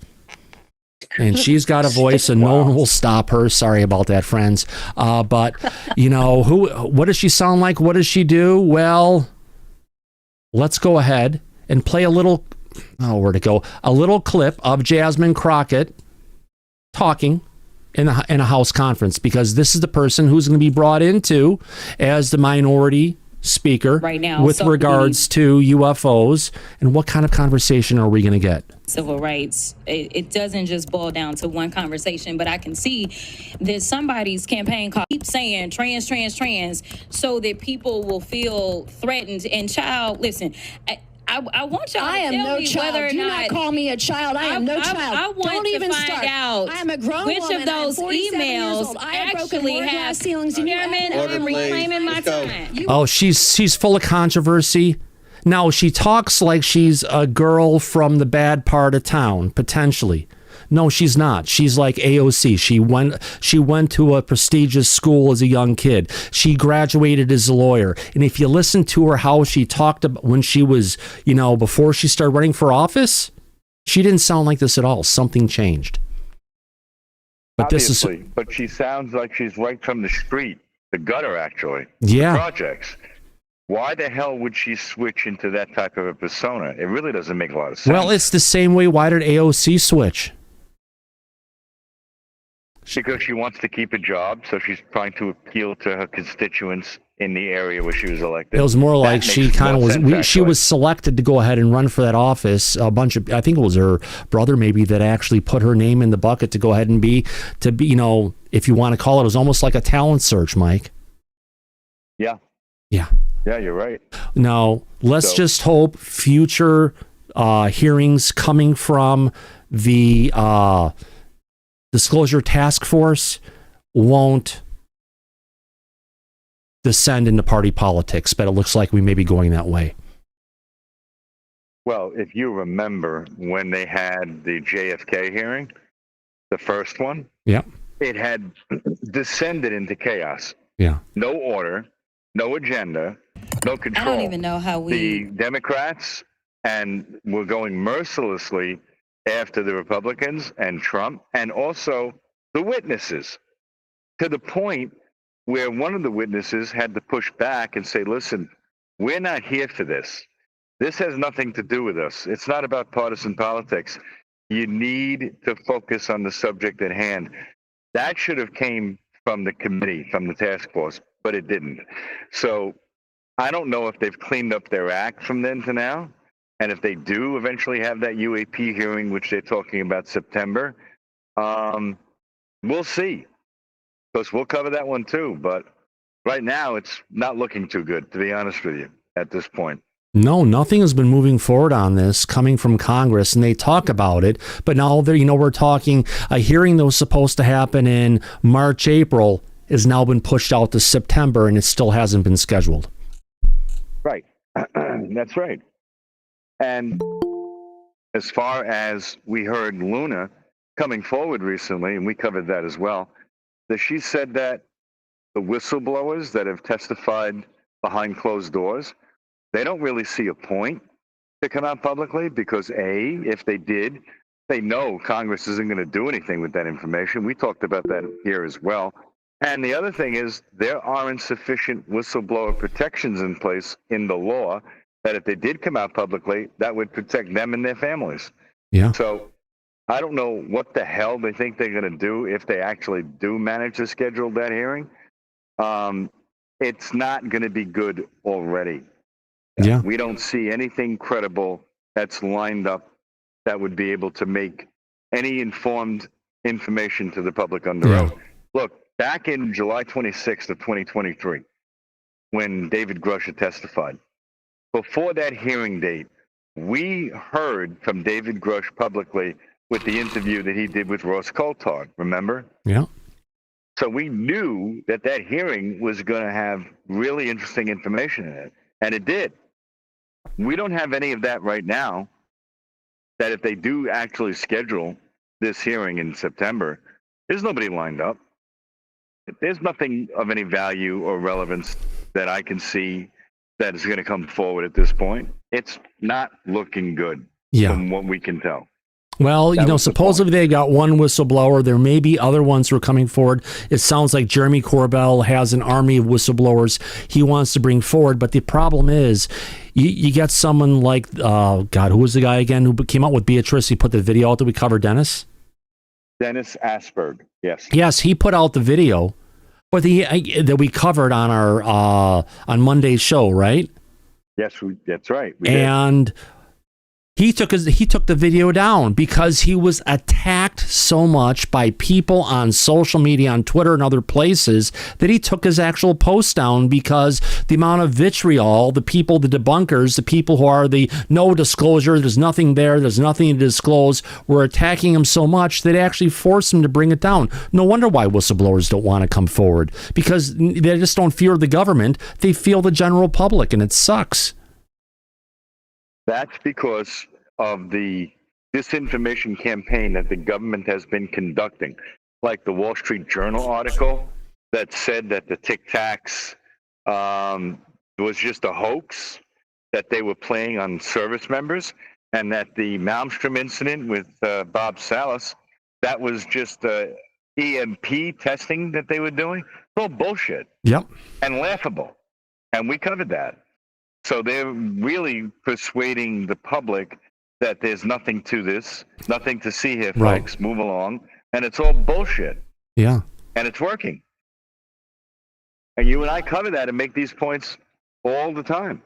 [SPEAKER 2] And she's got a voice and no one will stop her. Sorry about that, friends. But, you know, what does she sound like? What does she do? Well, let's go ahead and play a little clip of Jasmine Crockett talking in a House conference, because this is the person who's going to be brought into as the minority speaker
[SPEAKER 14] right now
[SPEAKER 2] with regards to UFOs. And what kind of conversation are we going to get?
[SPEAKER 14] Civil rights, it doesn't just boil down to one conversation, but I can see that somebody's campaign keeps saying trans, so that people will feel threatened. And child, listen, I want y'all to tell me whether or
[SPEAKER 13] Do
[SPEAKER 14] not
[SPEAKER 13] not call me a child. I am no child.
[SPEAKER 14] I want
[SPEAKER 13] Don't
[SPEAKER 14] to
[SPEAKER 13] even
[SPEAKER 14] find
[SPEAKER 13] start.
[SPEAKER 14] out
[SPEAKER 13] I am a grown
[SPEAKER 14] which
[SPEAKER 13] woman.
[SPEAKER 14] of those emails actually have
[SPEAKER 13] ceilings.
[SPEAKER 14] Chairman, I'm reclaiming my time.
[SPEAKER 2] Oh, she's full of controversy. Now, she talks like she's a girl from the bad part of town, potentially. No, she's not. She's like AOC. She went to a prestigious school as a young kid. She graduated as a lawyer. And if you listen to her, how she talked about when she was, before she started running for office, she didn't sound like this at all. Something changed. But
[SPEAKER 3] Obviously, but she sounds like she's right from the street, the gutter, actually.
[SPEAKER 2] Yeah.
[SPEAKER 3] The projects. Why the hell would she switch into that type of a persona? It really doesn't make a lot of sense.
[SPEAKER 2] Well, it's the same way. Why did AOC switch?
[SPEAKER 3] Because she wants to keep a job, so she's trying to appeal to her constituents in the area where she was elected.
[SPEAKER 2] It was more like she kind of was. She was selected to go ahead and run for that office. I think it was her brother maybe that actually put her name in the bucket to go ahead and be, if you want to call it, it was almost like a talent search, Mike.
[SPEAKER 3] Yeah.
[SPEAKER 2] Yeah.
[SPEAKER 3] Yeah, you're right.
[SPEAKER 2] Now, let's just hope future hearings coming from the Disclosure Task Force won't descend into party politics, but it looks like we may be going that way.
[SPEAKER 3] Well, if you remember when they had the JFK hearing, the first one, it had descended into chaos.
[SPEAKER 2] Yeah.
[SPEAKER 3] No order, no agenda, no control.
[SPEAKER 14] I don't even know how
[SPEAKER 3] The Democrats were going mercilessly after the Republicans and Trump, and also the witnesses, to the point where one of the witnesses had to push back and say, listen, we're not here for this. This has nothing to do with us. It's not about partisan politics. You need to focus on the subject at hand. That should have came from the committee, from the task force, but it didn't. So I don't know if they've cleaned up their act from then to now. And if they do eventually have that UAP hearing, which they're talking about September, we'll see. Because we'll cover that one too. But right now, it's not looking too good, to be honest with you, at this point.
[SPEAKER 2] No, nothing has been moving forward on this coming from Congress, and they talk about it. But now, we're talking a hearing that was supposed to happen in March, April, has now been pushed out to September, and it still hasn't been scheduled.
[SPEAKER 3] Right. That's right. And as far as we heard Luna coming forward recently, and we covered that as well, that she said that the whistleblowers that have testified behind closed doors, they don't really see a point to come out publicly because A, if they did, they know Congress isn't going to do anything with that information. We talked about that here as well. And the other thing is there aren't sufficient whistleblower protections in place in the law that if they did come out publicly, that would protect them and their families.
[SPEAKER 2] Yeah.
[SPEAKER 3] So I don't know what the hell they think they're going to do if they actually do manage to schedule that hearing. It's not going to be good already.
[SPEAKER 2] Yeah.
[SPEAKER 3] We don't see anything credible that's lined up that would be able to make any informed information to the public under oath. Look, back in July 26th of 2023, when David Grush testified, before that hearing date, we heard from David Grush publicly with the interview that he did with Ross Coulthard, remember?
[SPEAKER 2] Yeah.
[SPEAKER 3] So we knew that that hearing was going to have really interesting information in it, and it did. We don't have any of that right now, that if they do actually schedule this hearing in September, there's nobody lined up. There's nothing of any value or relevance that I can see that is going to come forward at this point. It's not looking good from what we can tell.
[SPEAKER 2] Well, you know, supposedly they got one whistleblower. There may be other ones who are coming forward. It sounds like Jeremy Corbell has an army of whistleblowers he wants to bring forward. But the problem is, you get someone like, God, who was the guy again who came out with Beatriz? He put the video out that we covered, Dennis?
[SPEAKER 3] Dennis Asperg, yes.
[SPEAKER 2] Yes, he put out the video that we covered on our on Monday's show, right?
[SPEAKER 3] Yes, that's right.
[SPEAKER 2] And he took the video down because he was attacked so much by people on social media, on Twitter and other places, that he took his actual post down because the amount of vitriol, the people, the debunkers, the people who are the no disclosure, there's nothing there, there's nothing to disclose, were attacking him so much that it actually forced him to bring it down. No wonder why whistleblowers don't want to come forward, because they just don't fear the government. They feel the general public, and it sucks.
[SPEAKER 3] That's because of the disinformation campaign that the government has been conducting, like the Wall Street Journal article that said that the Tic Tacs was just a hoax that they were playing on service members, and that the Malmstrom incident with Bob Salas, that was just EMP testing that they were doing. It's all bullshit.
[SPEAKER 2] Yep.
[SPEAKER 3] And laughable. And we covered that. So they're really persuading the public that there's nothing to this, nothing to see here, folks. Move along. And it's all bullshit.
[SPEAKER 2] Yeah.
[SPEAKER 3] And it's working. And you and I cover that and make these points all the time.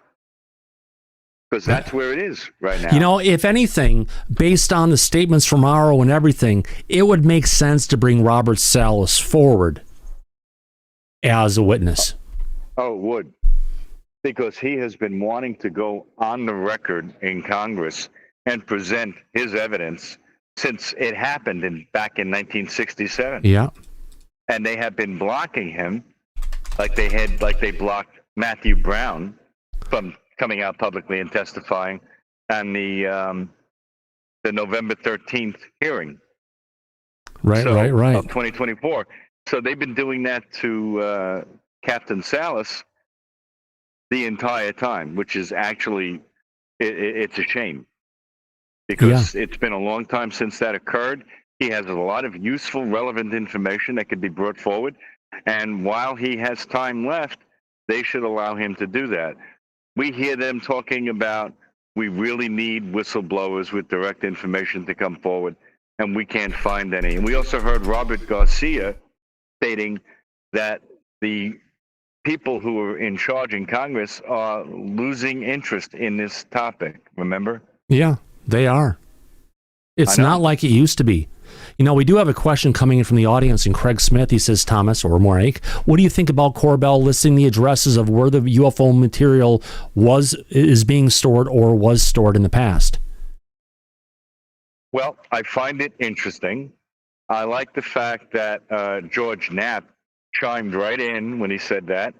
[SPEAKER 3] Because that's where it is right now.
[SPEAKER 2] You know, if anything, based on the statements from Morrow and everything, it would make sense to bring Robert Salas forward as a witness.
[SPEAKER 3] Oh, it would. Because he has been wanting to go on the record in Congress and present his evidence since it happened back in 1967.
[SPEAKER 2] Yeah.
[SPEAKER 3] And they have been blocking him like they blocked Matthew Brown from coming out publicly and testifying on the November 13th hearing.
[SPEAKER 2] Right.
[SPEAKER 3] Of 2024. So they've been doing that to Captain Salas the entire time, which is actually, it's a shame. Because it's been a long time since that occurred. He has a lot of useful, relevant information that could be brought forward. And while he has time left, they should allow him to do that. We hear them talking about, we really need whistleblowers with direct information to come forward, and we can't find any. And we also heard Robert Garcia stating that the people who are in charge in Congress are losing interest in this topic, remember?
[SPEAKER 2] Yeah, they are. It's not like it used to be. You know, we do have a question coming in from the audience, and Craig Smith, he says, Thomas, or Morake, what do you think about Corbell listing the addresses of where the UFO material is being stored or was stored in the past?
[SPEAKER 3] Well, I find it interesting. I like the fact that George Knapp chimed right in when he said that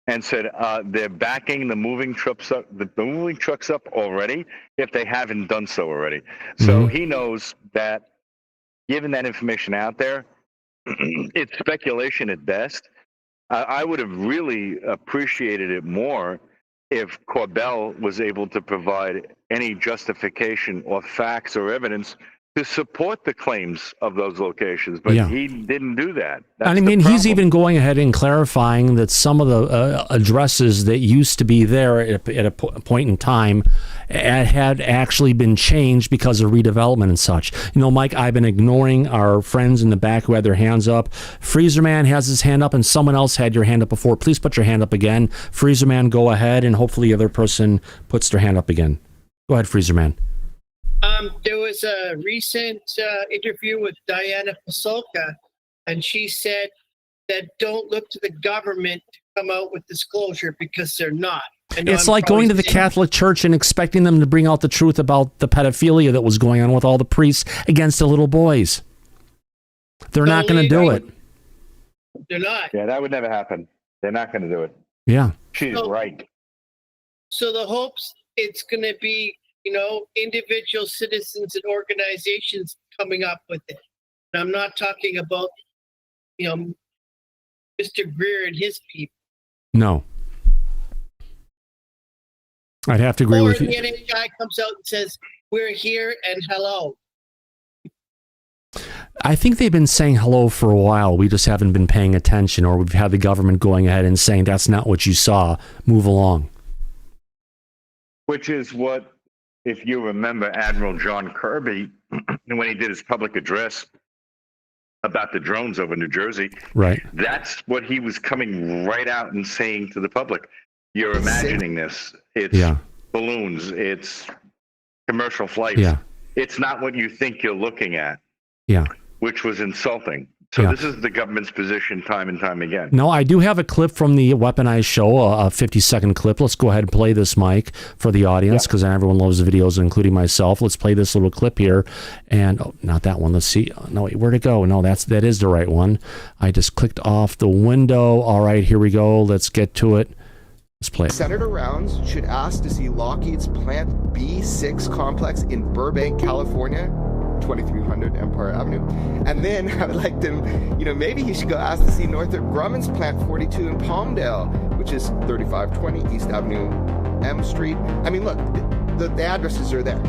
[SPEAKER 3] and said they're backing the moving trucks up already if they haven't done so already. So he knows that given that information out there, it's speculation at best. I would have really appreciated it more if Corbell was able to provide any justification or facts or evidence to support the claims of those locations, but he didn't do that.
[SPEAKER 2] And I mean, he's even going ahead and clarifying that some of the addresses that used to be there at a point in time had actually been changed because of redevelopment and such. You know, Mike, I've been ignoring our friends in the back who had their hands up. Freezer Man has his hand up, and someone else had your hand up before. Please put your hand up again. Freezer Man, go ahead, and hopefully the other person puts their hand up again. Go ahead, Freezer Man.
[SPEAKER 15] There was a recent interview with Diana Pasulka, and she said that don't look to the government to come out with disclosure because they're not.
[SPEAKER 2] It's like going to the Catholic Church and expecting them to bring out the truth about the pedophilia that was going on with all the priests against the little boys. They're not going to do it.
[SPEAKER 15] They're not.
[SPEAKER 3] Yeah, that would never happen. They're not going to do it.
[SPEAKER 2] Yeah.
[SPEAKER 3] She's right.
[SPEAKER 15] So the hopes it's going to be, you know, individual citizens and organizations coming up with it. And I'm not talking about, you know, Mr. Greer and his people.
[SPEAKER 2] No. I'd have to agree with you.
[SPEAKER 15] Or the NHI comes out and says, we're here and hello.
[SPEAKER 2] I think they've been saying hello for a while. We just haven't been paying attention, or we've had the government going ahead and saying, that's not what you saw. Move along.
[SPEAKER 3] Which is what, if you remember Admiral John Kirby, when he did his public address about the drones over New Jersey,
[SPEAKER 2] right?
[SPEAKER 3] That's what he was coming right out and saying to the public. You're imagining this. It's balloons. It's commercial flights.
[SPEAKER 2] Yeah.
[SPEAKER 3] It's not what you think you're looking at.
[SPEAKER 2] Yeah.
[SPEAKER 3] Which was insulting. So this is the government's position time and time again.
[SPEAKER 2] No, I do have a clip from the Weaponized show, a 50-second clip. Let's go ahead and play this, Mike, for the audience, because everyone loves the videos, including myself. Let's play this little clip here. And, oh, not that one. Let's see. No, wait, where'd it go? No, that is the right one. I just clicked off the window. All right, here we go. Let's get to it. Let's play it.
[SPEAKER 16] Senator Rounds should ask to see Lockheed's Plant B6 complex in Burbank, California, 2300 Empire Avenue. And then I would like to, maybe he should go ask to see Northrop Grumman's Plant 42 in Palmdale, which is 3520 East Avenue, M Street. I mean, look, the addresses are there.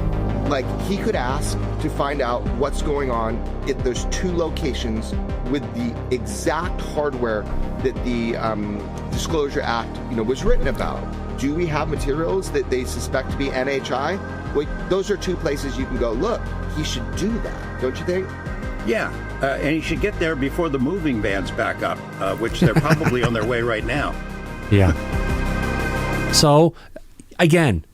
[SPEAKER 16] Like, he could ask to find out what's going on at those two locations with the exact hardware that the Disclosure Act, was written about. Do we have materials that they suspect to be NHI? Well, those are two places you can go, look, he should do that, don't you think?
[SPEAKER 17] Yeah, and he should get there before the moving vans back up, which they're probably on their way right now.
[SPEAKER 2] Yeah. So, again,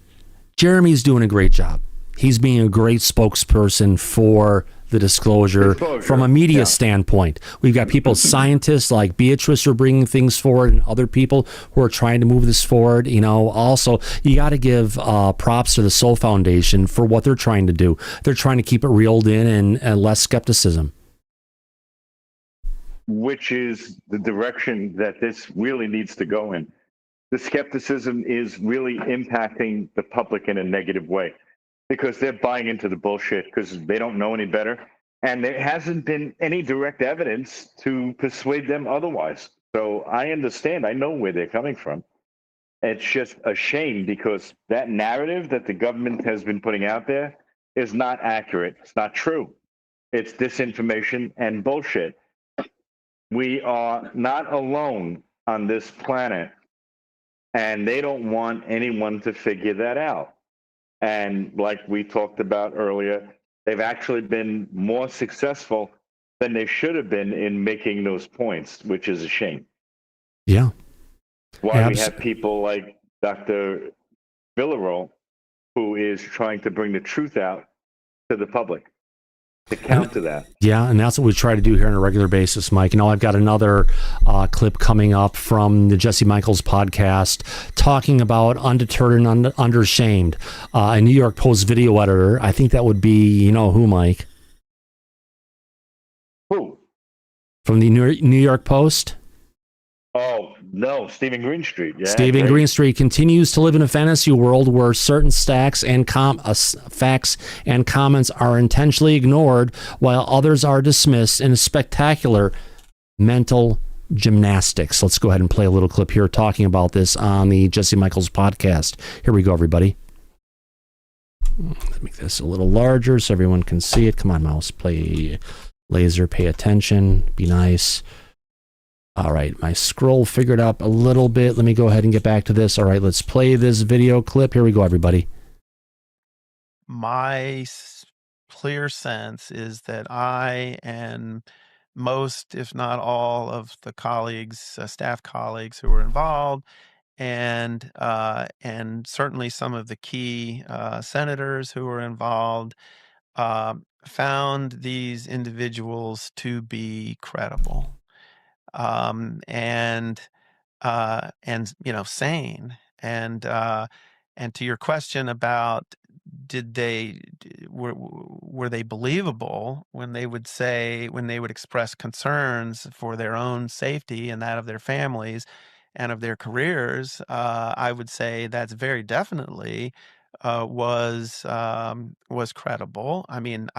[SPEAKER 2] Jeremy's doing a great job. He's being a great spokesperson for the disclosure from a media standpoint. We've got people, scientists like Beatriz, who are bringing things forward, and other people who are trying to move this forward. Also, you got to give props to the Soul Foundation for what they're trying to do. They're trying to keep it reeled in and less skepticism.
[SPEAKER 3] Which is the direction that this really needs to go in. The skepticism is really impacting the public in a negative way, because they're buying into the bullshit because they don't know any better. And there hasn't been any direct evidence to persuade them otherwise. So I understand. I know where they're coming from. It's just a shame because that narrative that the government has been putting out there is not accurate. It's not true. It's disinformation and bullshit. We are not alone on this planet, and they don't want anyone to figure that out. And like we talked about earlier, they've actually been more successful than they should have been in making those points, which is a shame.
[SPEAKER 2] Yeah.
[SPEAKER 3] Why we have people like Dr. Villarroel, who is trying to bring the truth out to the public, to counter that.
[SPEAKER 2] Yeah, and that's what we try to do here on a regular basis, Mike. I've got another clip coming up from the Jesse Michaels podcast talking about Undeterred and Undershamed, a New York Post video editor. I think that would be, who, Mike?
[SPEAKER 3] Who?
[SPEAKER 2] From the New York Post?
[SPEAKER 3] Oh, no, Stephen Greenstreet. Yeah,
[SPEAKER 2] Stephen Greenstreet continues to live in a fantasy world where certain facts and comments are intentionally ignored while others are dismissed in a spectacular mental gymnastics. Let's go ahead and play a little clip here talking about this on the Jesse Michaels podcast. Here we go, everybody. Let's make this a little larger so everyone can see it. Come on, mouse. Play laser. Pay attention. Be nice. All right, my scroll figured up a little bit. Let me go ahead and get back to this. All right, let's play this video clip. Here we go, everybody.
[SPEAKER 18] My clear sense is that I and most, if not all, of the colleagues, staff colleagues who were involved, and certainly some of the key senators who were involved, found these individuals to be credible. And sane. And to your question about were they believable when they would express concerns for their own safety and that of their families and of their careers, I would say that's very definitely was credible. I mean,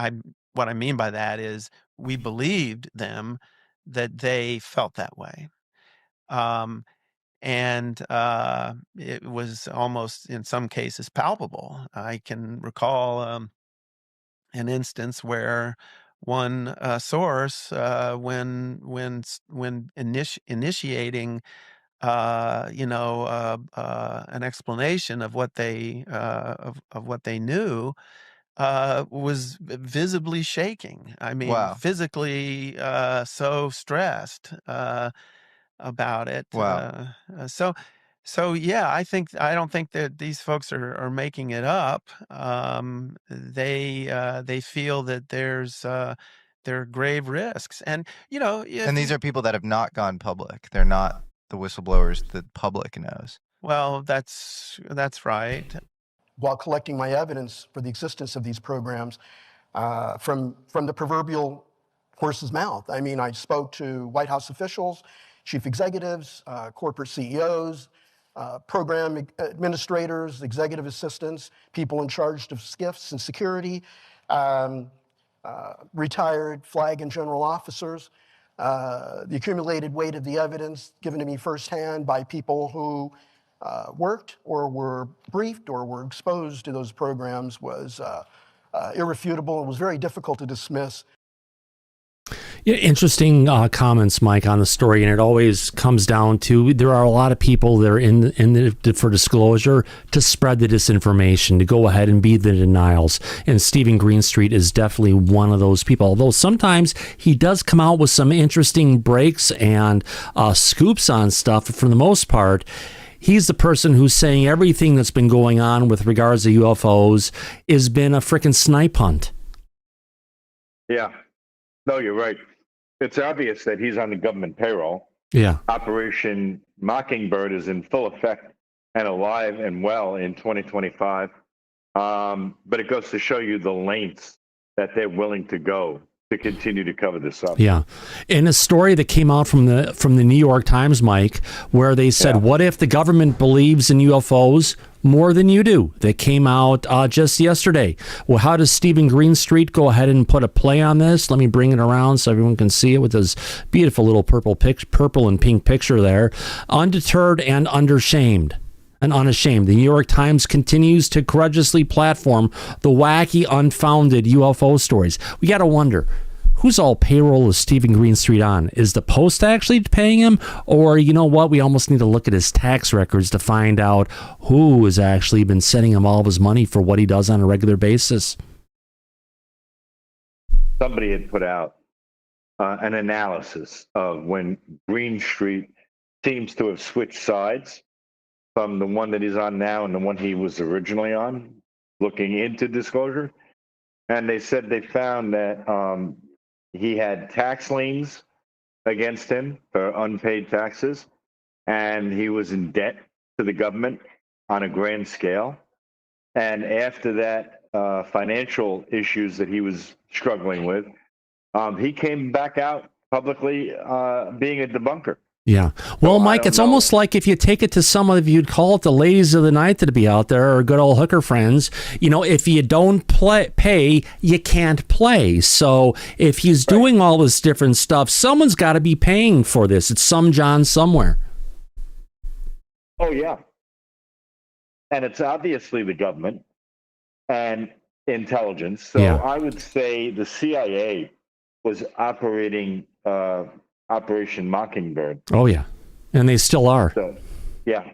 [SPEAKER 18] what I mean by that is we believed them that they felt that way. It was almost in some cases palpable. I can recall an instance where one source, when initiating, an explanation of what they of what they knew, was visibly shaking. I mean,
[SPEAKER 19] Wow.
[SPEAKER 18] physically so stressed about it.
[SPEAKER 19] Wow.
[SPEAKER 18] So yeah, I don't think that these folks are making it up. They feel that there are grave risks, and
[SPEAKER 19] And these are people that have not gone public. They're not the whistleblowers the public knows.
[SPEAKER 18] Well, that's right.
[SPEAKER 20] While collecting my evidence for the existence of these programs, from the proverbial horse's mouth. I mean, I spoke to White House officials, chief executives, corporate CEOs, program administrators, executive assistants, people in charge of SCIFs and security, retired flag and general officers. The accumulated weight of the evidence given to me firsthand by people who worked or were briefed or were exposed to those programs was irrefutable and was very difficult to dismiss.
[SPEAKER 2] Yeah, interesting comments, Mike, on the story, and it always comes down to there are a lot of people that are for disclosure to spread the disinformation, to go ahead and be the denials, and Stephen Greenstreet is definitely one of those people. Although sometimes he does come out with some interesting breaks and scoops on stuff. For the most part, he's the person who's saying everything that's been going on with regards to UFOs has been a frickin' snipe hunt.
[SPEAKER 3] Yeah. No, you're right. It's obvious that he's on the government payroll.
[SPEAKER 2] Yeah.
[SPEAKER 3] Operation Mockingbird is in full effect and alive and well in 2025. But it goes to show you the lengths that they're willing to go to continue to cover this up.
[SPEAKER 2] Yeah. In a story that came out from the New York Times, Mike, where they said, what if the government believes in UFOs more than you do? That came out just yesterday. Well, how does Stephen Greenstreet go ahead and put a play on this? Let me bring it around so everyone can see it with this beautiful little purple and pink picture there. Undeterred and unashamed. The New York Times continues to courageously platform the wacky, unfounded UFO stories. We got to wonder, whose all payroll is Stephen Greenstreet on? Is the Post actually paying him? Or, you know what, we almost need to look at his tax records to find out who has actually been sending him all of his money for what he does on a regular basis.
[SPEAKER 3] Somebody had put out an analysis of when Greenstreet seems to have switched sides from the one that he's on now and the one he was originally on, looking into disclosure. And they said they found that he had tax liens against him for unpaid taxes, and he was in debt to the government on a grand scale. And after that, financial issues that he was struggling with, he came back out publicly being a debunker.
[SPEAKER 2] Yeah. Well,
[SPEAKER 3] So,
[SPEAKER 2] Mike, it's almost like if you take it to some of you'd call it the ladies of the night that'd be out there, or good old hooker friends. You know, if you don't pay, you can't play. So if he's doing all this different stuff, someone's got to be paying for this. It's some John somewhere.
[SPEAKER 3] Oh, yeah. And it's obviously the government and intelligence. So
[SPEAKER 2] Yeah.
[SPEAKER 3] I would say the CIA was operating Operation Mockingbird.
[SPEAKER 2] Oh, yeah. And they still are.
[SPEAKER 3] So, yeah.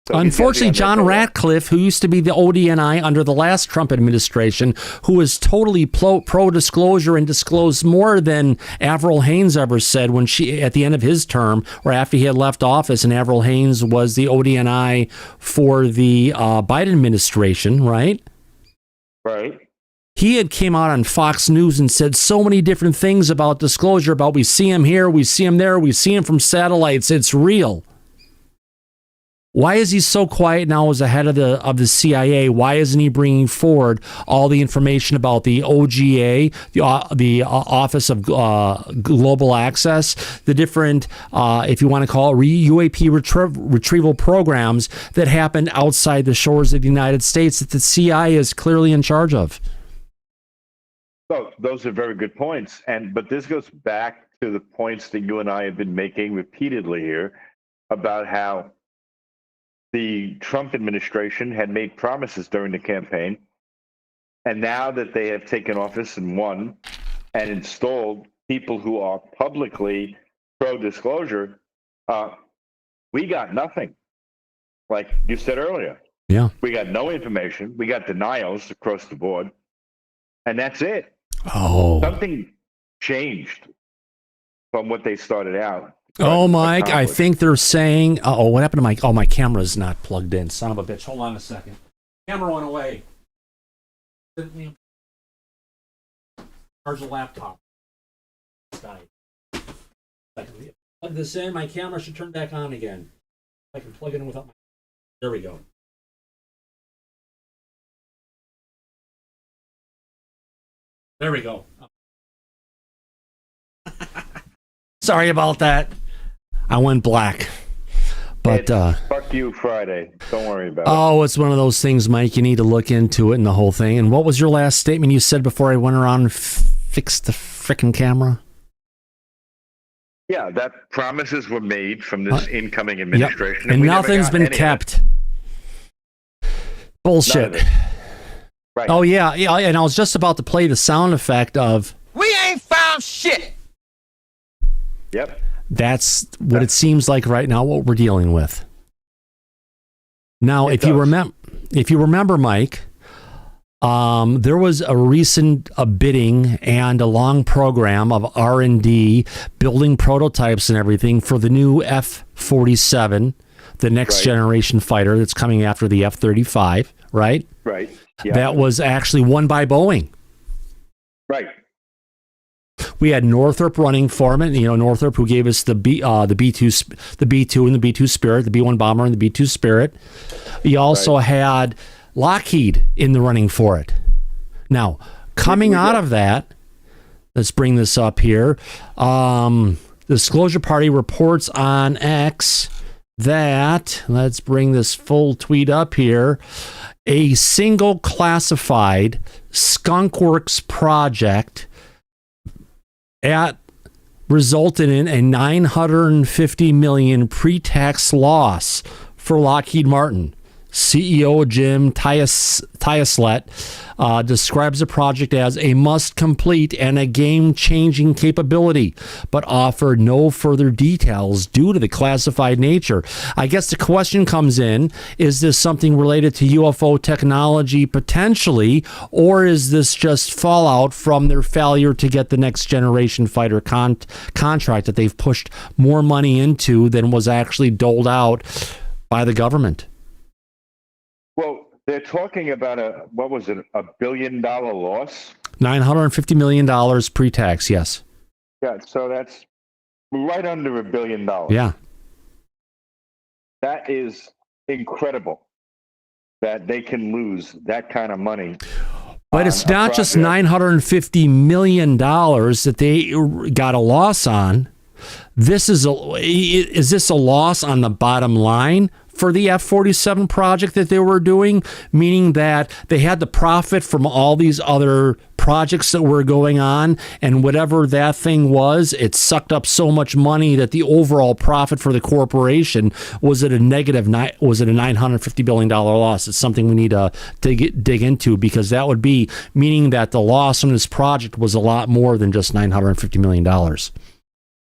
[SPEAKER 3] So he's
[SPEAKER 2] Unfortunately,
[SPEAKER 3] gotta be
[SPEAKER 2] John
[SPEAKER 3] on that
[SPEAKER 2] Ratcliffe, who used to be the ODNI under the last Trump administration, who was totally pro-disclosure and disclosed more than Avril Haines ever said when she, at the end of his term, or after he had left office, and Avril Haines was the ODNI for the Biden administration, right?
[SPEAKER 3] Right.
[SPEAKER 2] He had came out on Fox News and said so many different things about disclosure, about we see him here, we see him there, we see him from satellites. It's real. Why is he so quiet now as the head of the CIA? Why isn't he bringing forward all the information about the OGA, the Office of Global Access, the different, if you want to call it, UAP retrieval programs that happened outside the shores of the United States that the CIA is clearly in charge of?
[SPEAKER 3] So those are very good points. But this goes back to the points that you and I have been making repeatedly here about how the Trump administration had made promises during the campaign. And now that they have taken office and won and installed people who are publicly pro-disclosure, we got nothing. Like you said earlier.
[SPEAKER 2] Yeah.
[SPEAKER 3] We got no information. We got denials across the board. And that's it.
[SPEAKER 2] Oh.
[SPEAKER 3] Something changed from what they started out.
[SPEAKER 2] Oh, Mike, I think they're saying, what happened to my, my camera's not plugged in. Son of a bitch. Hold on a second. Camera went away. Charge the laptop. Died. Plug this in. My camera should turn back on again. I can plug it in without my... There we go. There we go. Sorry about that. I went black. But
[SPEAKER 3] fuck you Friday. Don't worry about it.
[SPEAKER 2] Oh, it's one of those things, Mike. You need to look into it and the whole thing. And what was your last statement you said before I went around and fixed the frickin' camera?
[SPEAKER 3] Yeah, that promises were made from this incoming administration.
[SPEAKER 2] And
[SPEAKER 3] we never
[SPEAKER 2] nothing's
[SPEAKER 3] got
[SPEAKER 2] been
[SPEAKER 3] any of it.
[SPEAKER 2] kept. Bullshit.
[SPEAKER 3] Right.
[SPEAKER 2] Oh, yeah. And I was just about to play the sound effect of...
[SPEAKER 21] We ain't found shit.
[SPEAKER 3] Yep.
[SPEAKER 2] That's what it seems like right now, what we're dealing with. Now, if you remember, Mike, there was a recent bidding and a long program of R&D, building prototypes and everything for the new F-47, the next generation fighter that's coming after the F-35, right?
[SPEAKER 3] Right. Yeah.
[SPEAKER 2] That was actually won by Boeing.
[SPEAKER 3] Right.
[SPEAKER 2] We had Northrop running for it. You know, Northrop, who gave us the B2 and the B2 Spirit, the B1 bomber and the B2 Spirit. We also had Lockheed in the running for it. Now, coming out of that, let's bring this up here. The Disclosure Party reports on X that, let's bring this full tweet up here, a single classified skunkworks project resulted in a $950 million pre-tax loss for Lockheed Martin. CEO Jim Tyaslett describes the project as a must-complete and a game-changing capability, but offered no further details due to the classified nature. I guess the question comes in, is this something related to UFO technology potentially, or is this just fallout from their failure to get the next-generation fighter contract that they've pushed more money into than was actually doled out by the government?
[SPEAKER 3] Well, they're talking about $1 billion loss?
[SPEAKER 2] $950 million pre-tax, yes.
[SPEAKER 3] Yeah, so that's right under $1 billion.
[SPEAKER 2] Yeah.
[SPEAKER 3] That is incredible that they can lose that kind of money.
[SPEAKER 2] But it's not just $950 million that they got a loss on. is this a loss on the bottom line for the F-47 project that they were doing, meaning that they had the profit from all these other projects that were going on, and whatever that thing was, it sucked up so much money that the overall profit for the corporation was at a $950 billion loss? It's something we need to dig into, because that would be meaning that the loss on this project was a lot more than just $950 million.
[SPEAKER 3] No,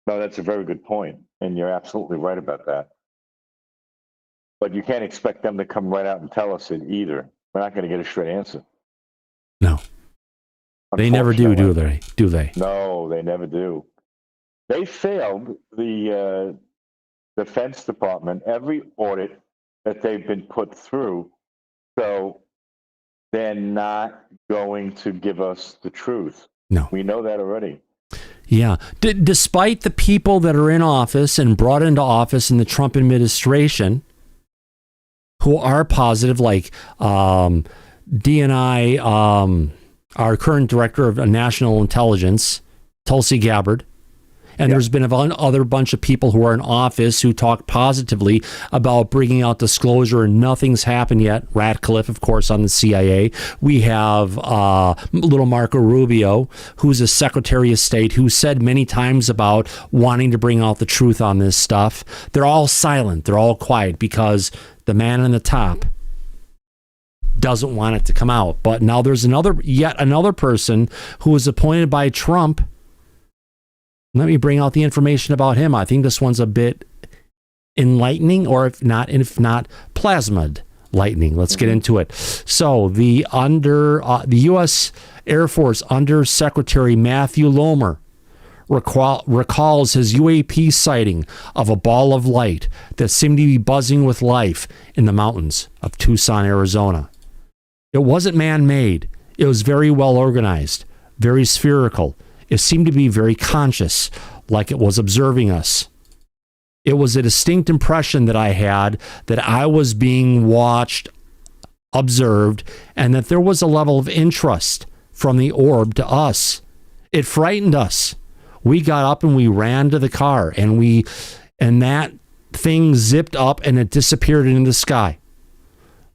[SPEAKER 3] that's a very good point, and you're absolutely right about that. But you can't expect them to come right out and tell us it either. We're not going to get a straight answer.
[SPEAKER 2] No. They never do they? Do they?
[SPEAKER 3] No, they never do. They failed the Defense Department every audit that they've been put through. So they're not going to give us the truth.
[SPEAKER 2] No.
[SPEAKER 3] We know that already.
[SPEAKER 2] Yeah. Despite the people that are in office and brought into office in the Trump administration who are positive, like DNI, our current director of national intelligence, Tulsi Gabbard, and there's been other bunch of people who are in office who talk positively about bringing out disclosure, and nothing's happened yet. Ratcliffe, of course, on the CIA. We have little Marco Rubio, who's a Secretary of State, who said many times about wanting to bring out the truth on this stuff. They're all silent. They're all quiet because the man on the top doesn't want it to come out. But now there's yet another person who was appointed by Trump. Let me bring out the information about him. I think this one's a bit enlightening, or if not plasmid lightning. Let's get into it. So the U.S. Air Force Under Secretary Matthew Lomer recalls his UAP sighting of a ball of light that seemed to be buzzing with life in the mountains of Tucson, Arizona. It wasn't man-made. It was very well organized, very spherical. It seemed to be very conscious, like it was observing us. It was a distinct impression that I had that I was being watched, observed, and that there was a level of interest from the orb to us. It frightened us. We got up and we ran to the car, and that thing zipped up and it disappeared into the sky.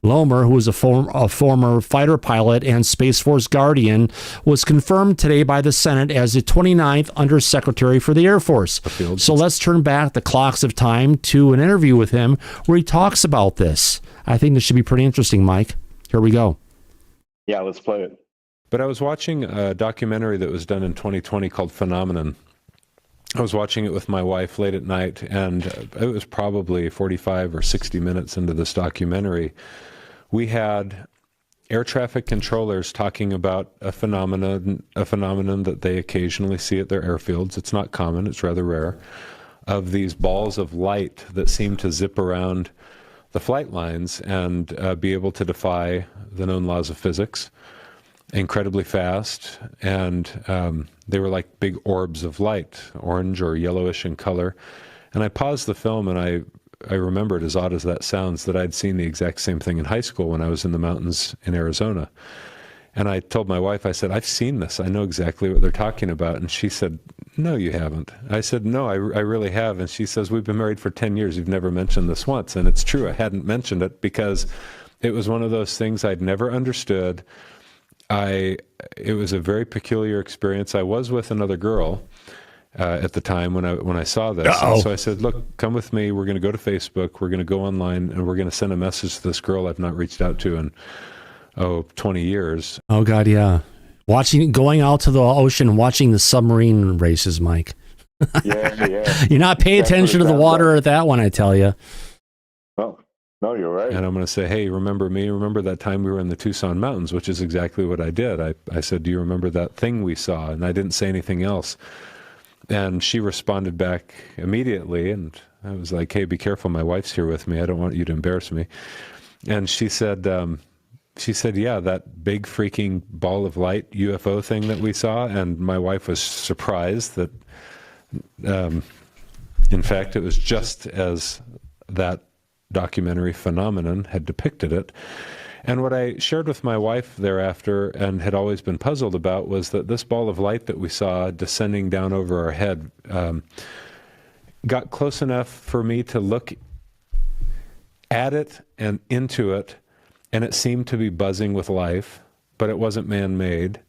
[SPEAKER 2] Lomer, who was a former fighter pilot and Space Force Guardian, was confirmed today by the Senate as the 29th Undersecretary for the Air Force. So let's turn back the clocks of time to an interview with him where he talks about this. I think this should be pretty interesting, Mike. Here we go.
[SPEAKER 3] Yeah, let's play it.
[SPEAKER 1] But I was watching a documentary that was done in 2020 called Phenomenon. I was watching it with my wife late at night, and it was probably 45 or 60 minutes into this documentary. We had air traffic controllers talking about a phenomenon that they occasionally see at their airfields. It's not common, it's rather rare, of these balls of light that seem to zip around the flight lines and be able to defy the known laws of physics incredibly fast. And they were like big orbs of light, orange or yellowish in color. And I paused the film and I remembered, as odd as that sounds, that I'd seen the exact same thing in high school when I was in the mountains in Arizona. And I told my wife, I said, I've seen this. I know exactly what they're talking about. And she said, no, you haven't. I said, no, I really have. And she says, we've been married for 10 years. You've never mentioned this once. And it's true. I hadn't mentioned it because it was one of those things I'd never understood. It was a very peculiar experience. I was with another girl at the time when I saw this. So I said, look, come with me. We're going to go to Facebook. We're going to go online and we're going to send a message to this girl I've not reached out to in 20 years.
[SPEAKER 2] Oh God, yeah. Going out to the ocean, watching the submarine races, Mike.
[SPEAKER 3] Yeah.
[SPEAKER 2] You're not paying attention to the water at that one, I tell you.
[SPEAKER 3] No, you're right.
[SPEAKER 1] And I'm going to say, hey, remember me? Remember that time we were in the Tucson mountains, which is exactly what I did. I said, do you remember that thing we saw? And I didn't say anything else. And she responded back immediately. And I was like, hey, be careful. My wife's here with me. I don't want you to embarrass me. And she said, yeah, that big freaking ball of light UFO thing that we saw. And my wife was surprised that, in fact, it was just as that documentary Phenomenon had depicted it. And what I shared with my wife thereafter and had always been puzzled about was that this ball of light that we saw descending down over our head, got close enough for me to look at it and into it, and it seemed to be buzzing with life, but it wasn't man-made.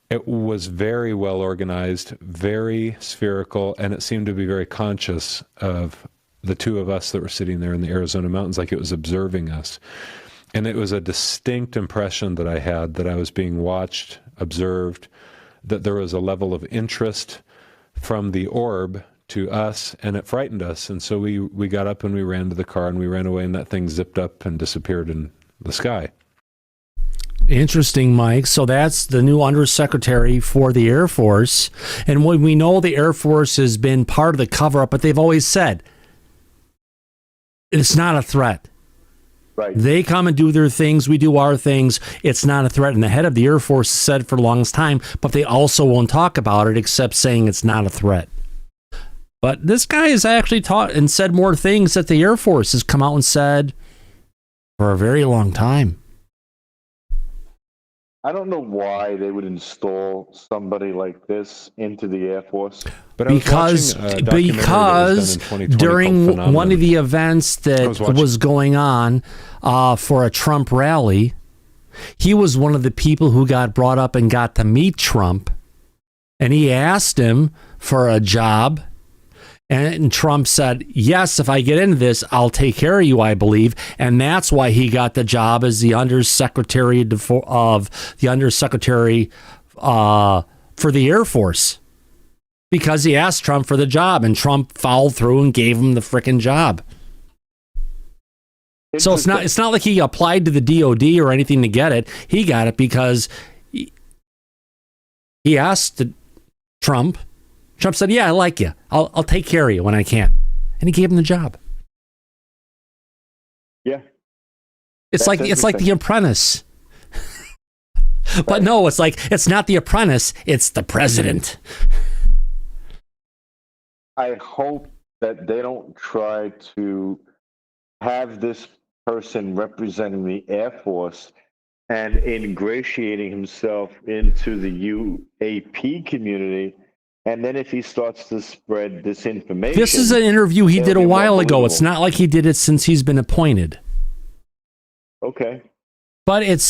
[SPEAKER 1] It was very well organized, very spherical, and it seemed to be very conscious of the two of us that were sitting there in the Arizona mountains, like it was observing us. And it was a distinct impression that I had that I was being watched, observed, that there was a level of interest from the orb to us, and it frightened us. And so we got up and we ran to the car and we ran away, and that thing zipped up and disappeared in the sky.
[SPEAKER 2] Interesting, Mike. So that's the new Undersecretary for the Air Force. And when we know the Air Force has been part of the cover-up, but they've always said it's not a threat.
[SPEAKER 3] Right.
[SPEAKER 2] They come and do their things. We do our things. It's not a threat. And the head of the Air Force said for the longest time, but they also won't talk about it except saying it's not a threat. But this guy has actually taught and said more things that the Air Force has come out and said for a very long time.
[SPEAKER 3] I don't know why they would install somebody like this into the Air Force.
[SPEAKER 1] But because
[SPEAKER 2] during one of the events that was going on for a Trump rally, he was one of the people who got brought up and got to meet Trump, and he asked him for a job. And Trump said, yes, if I get into this, I'll take care of you, I believe. And that's why he got the job as the Undersecretary for the Air Force. Because he asked Trump for the job, and Trump followed through and gave him the frickin' job. So it's not like he applied to the DOD or anything to get it. He got it because he asked Trump. Trump said, yeah, I like you. I'll take care of you when I can. And he gave him the job.
[SPEAKER 3] Yeah.
[SPEAKER 2] It's like The Apprentice. But no, it's not The Apprentice, it's the president.
[SPEAKER 3] I hope that they don't try to have this person representing the Air Force and ingratiating himself into the UAP community. And then if he starts to spread disinformation...
[SPEAKER 2] This is an interview he did a while ago. It's not like he did it since he's been appointed.
[SPEAKER 3] Okay.
[SPEAKER 2] But it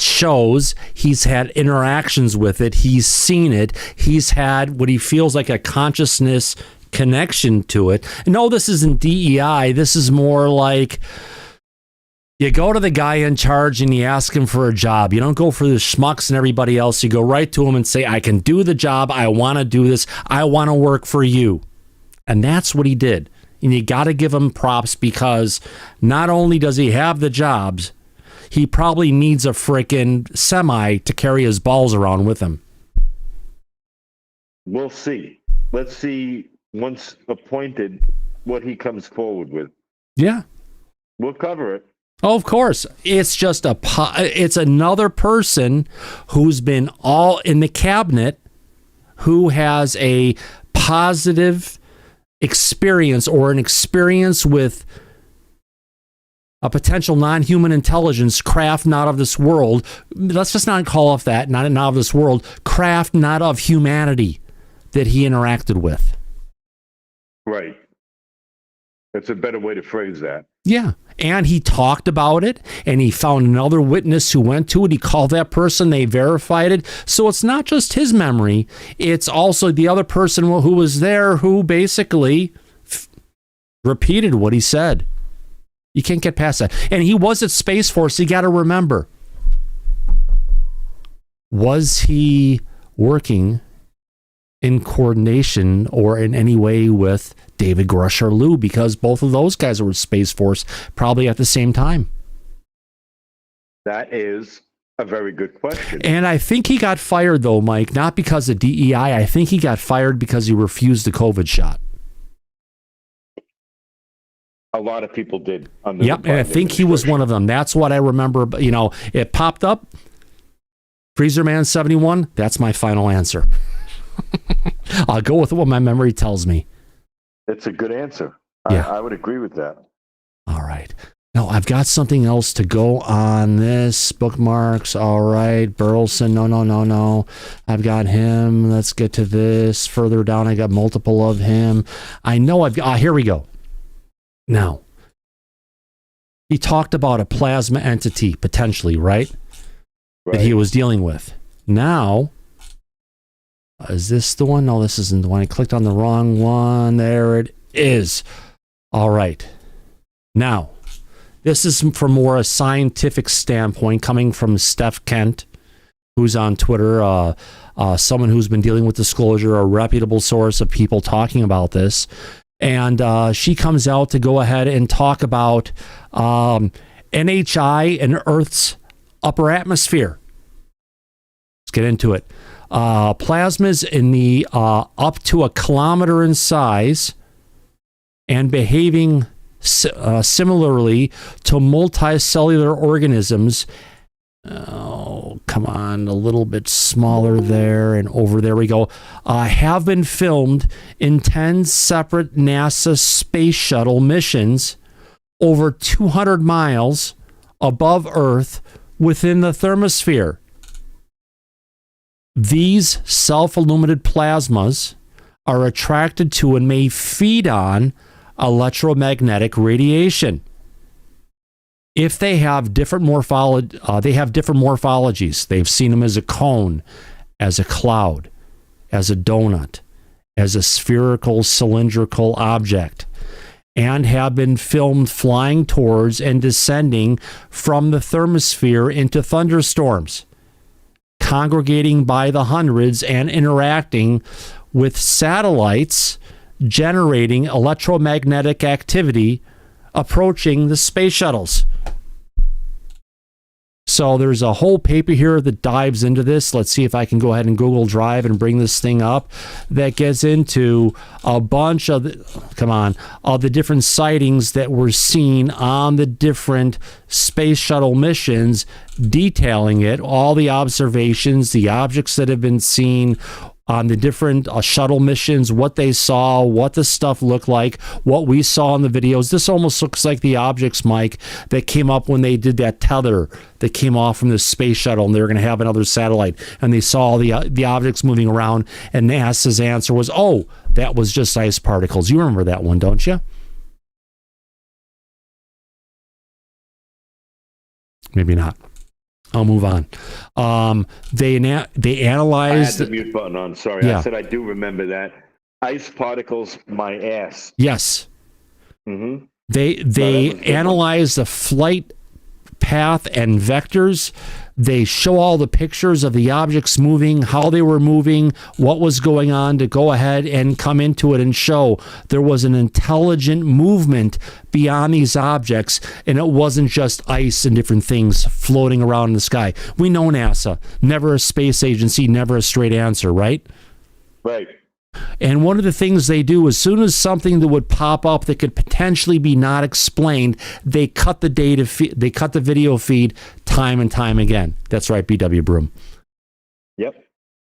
[SPEAKER 2] shows he's had interactions with it. He's seen it. He's had what he feels like a consciousness connection to it. No, this isn't DEI. This is more like... You go to the guy in charge and you ask him for a job. You don't go for the schmucks and everybody else. You go right to him and say, I can do the job. I want to do this. I want to work for you. And that's what he did. And you got to give him props because not only does he have the jobs, he probably needs a frickin' semi to carry his balls around with him.
[SPEAKER 3] We'll see. Let's see, once appointed, what he comes forward with.
[SPEAKER 2] Yeah.
[SPEAKER 3] We'll cover it.
[SPEAKER 2] Oh, of course. It's just it's another person who's been all in the cabinet who has a positive experience or an experience with a potential non-human intelligence, craft not of this world. Let's just not call it that, not of this world, craft not of humanity that he interacted with.
[SPEAKER 3] Right. That's a better way to phrase that.
[SPEAKER 2] Yeah. And he talked about it, and he found another witness who went to it. He called that person. They verified it. So it's not just his memory. It's also the other person who was there who basically repeated what he said. You can't get past that. And he was at Space Force. You got to remember. Was he working in coordination or in any way with David Grush or Lue? Because both of those guys were at Space Force probably at the same time.
[SPEAKER 3] That is a very good question.
[SPEAKER 2] And I think he got fired, though, Mike, not because of DEI. I think he got fired because he refused the COVID shot.
[SPEAKER 3] A lot of people did.
[SPEAKER 2] Yep, and I think he was one of them. That's what I remember. You know, it popped up. Freezer Man 71, that's my final answer. I'll go with what my memory tells me.
[SPEAKER 3] It's a good answer.
[SPEAKER 2] Yeah.
[SPEAKER 3] I would agree with that.
[SPEAKER 2] All right. No, I've got something else to go on this. Bookmarks. All right. Burleson. No. I've got him. Let's get to this. Further down, I got multiple of him. I know I've got... here we go. Now, he talked about a plasma entity, potentially, right? That he was dealing with. Now, is this the one? No, this isn't the one. I clicked on the wrong one. There it is. All right. Now, this is from more a scientific standpoint, coming from Steph Kent, who's on Twitter, someone who's been dealing with disclosure, a reputable source of people talking about this. And she comes out to go ahead and talk about NHI and Earth's upper atmosphere. Let's get into it. Plasmas in the up to 1 kilometer in size and behaving similarly to multicellular organisms. Oh, come on, a little bit smaller there and over there we go. Have been filmed in 10 separate NASA space shuttle missions over 200 miles above Earth within the thermosphere. These self-illuminated plasmas are attracted to and may feed on electromagnetic radiation. If they have different morphologies. They've seen them as a cone, as a cloud, as a donut, as a spherical cylindrical object, and have been filmed flying towards and descending from the thermosphere into thunderstorms, congregating by the hundreds and interacting with satellites, generating electromagnetic activity approaching the space shuttles. So there's a whole paper here that dives into this. Let's see if I can go ahead and Google Drive and bring this thing up. That gets into a bunch of the different sightings that were seen on the different space shuttle missions, detailing it, all the observations, the objects that have been seen on the different shuttle missions, what they saw, what the stuff looked like, what we saw in the videos. This almost looks like the objects, Mike, that came up when they did that tether that came off from the space shuttle and they were going to have another satellite. And they saw the objects moving around, and NASA's answer was, oh, that was just ice particles. You remember that one, don't you? Maybe not. I'll move on. They analyzed...
[SPEAKER 3] I had the mute button on. Sorry.
[SPEAKER 2] Yeah.
[SPEAKER 3] I said I do remember that. Ice particles, my ass.
[SPEAKER 2] Yes.
[SPEAKER 3] Mm-hmm.
[SPEAKER 2] They analyze the flight path and vectors. They show all the pictures of the objects moving, how they were moving, what was going on, to go ahead and come into it and show there was an intelligent movement beyond these objects, and it wasn't just ice and different things floating around in the sky. We know NASA, never a space agency, never a straight answer, right?
[SPEAKER 3] Right.
[SPEAKER 2] And one of the things they do, as soon as something that would pop up that could potentially be not explained, they cut the they cut the video feed time and time again. That's right, BW Broom.
[SPEAKER 3] Yep.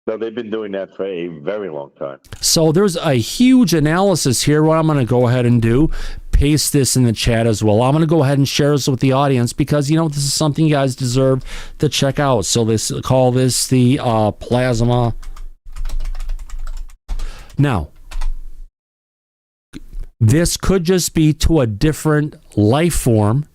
[SPEAKER 3] So they've been doing that for a very long time.
[SPEAKER 2] So there's a huge analysis here. What I'm going to go ahead and do, paste this in the chat as well. I'm going to go ahead and share this with the audience because, this is something you guys deserve to check out. So call this the plasma. Now, this could just be to a different life form,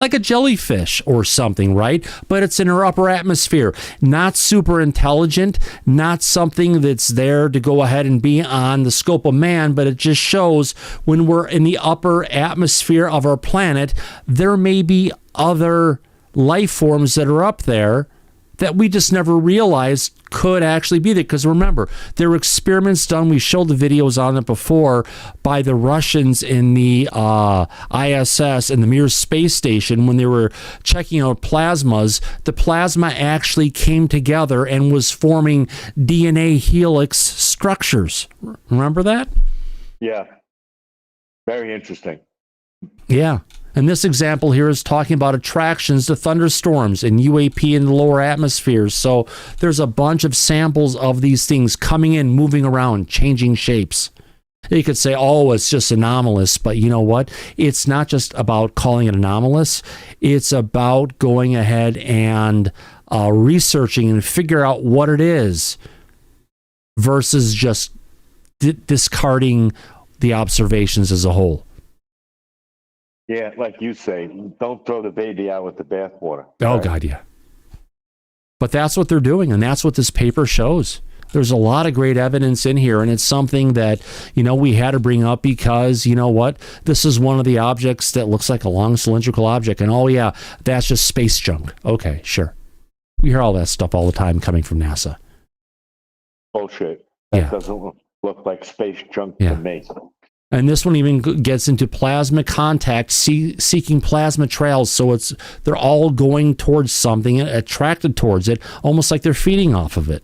[SPEAKER 2] like a jellyfish or something, right? But it's in our upper atmosphere. Not super intelligent, not something that's there to go ahead and be on the scope of man, but it just shows when we're in the upper atmosphere of our planet, there may be other life forms that are up there that we just never realized could actually be there. Because remember, there were experiments done, we showed the videos on it before, by the Russians in the ISS and the Mir space station when they were checking out plasmas. The plasma actually came together and was forming DNA helix structures. Remember that?
[SPEAKER 3] Yeah. Very interesting.
[SPEAKER 2] Yeah. And this example here is talking about attractions to thunderstorms and UAP in the lower atmospheres. So there's a bunch of samples of these things coming in, moving around, changing shapes. You could say, oh, it's just anomalous, but you know what? It's not just about calling it anomalous. It's about going ahead and researching and figure out what it is versus just discarding the observations as a whole.
[SPEAKER 3] Yeah, like you say, don't throw the baby out with the bathwater.
[SPEAKER 2] Oh,
[SPEAKER 3] Right.
[SPEAKER 2] God, yeah. But that's what they're doing, and that's what this paper shows. There's a lot of great evidence in here, and it's something that, we had to bring up because, you know what? This is one of the objects that looks like a long cylindrical object, and oh, yeah, that's just space junk. Okay, sure. We hear all that stuff all the time coming from NASA.
[SPEAKER 3] Bullshit. That doesn't look like space junk to me.
[SPEAKER 2] And this one even gets into plasma contact, seeking plasma trails. So they're all going towards something, attracted towards it, almost like they're feeding off of it.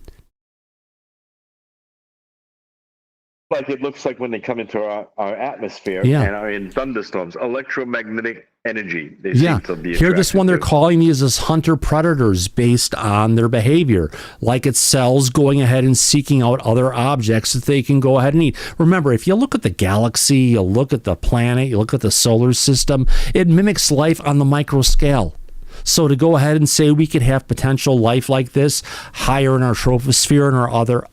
[SPEAKER 3] Like it looks like when they come into our atmosphere
[SPEAKER 2] Yeah.
[SPEAKER 3] and are in thunderstorms, electromagnetic energy. They
[SPEAKER 2] Yeah.
[SPEAKER 3] seem to be
[SPEAKER 2] Here, this
[SPEAKER 3] attracted
[SPEAKER 2] one, they're
[SPEAKER 3] to.
[SPEAKER 2] calling these as hunter predators based on their behavior. Like it's cells going ahead and seeking out other objects that they can go ahead and eat. Remember, if you look at the galaxy, you look at the planet, you look at the solar system, it mimics life on the micro scale. So to go ahead and say we could have potential life like this higher in our troposphere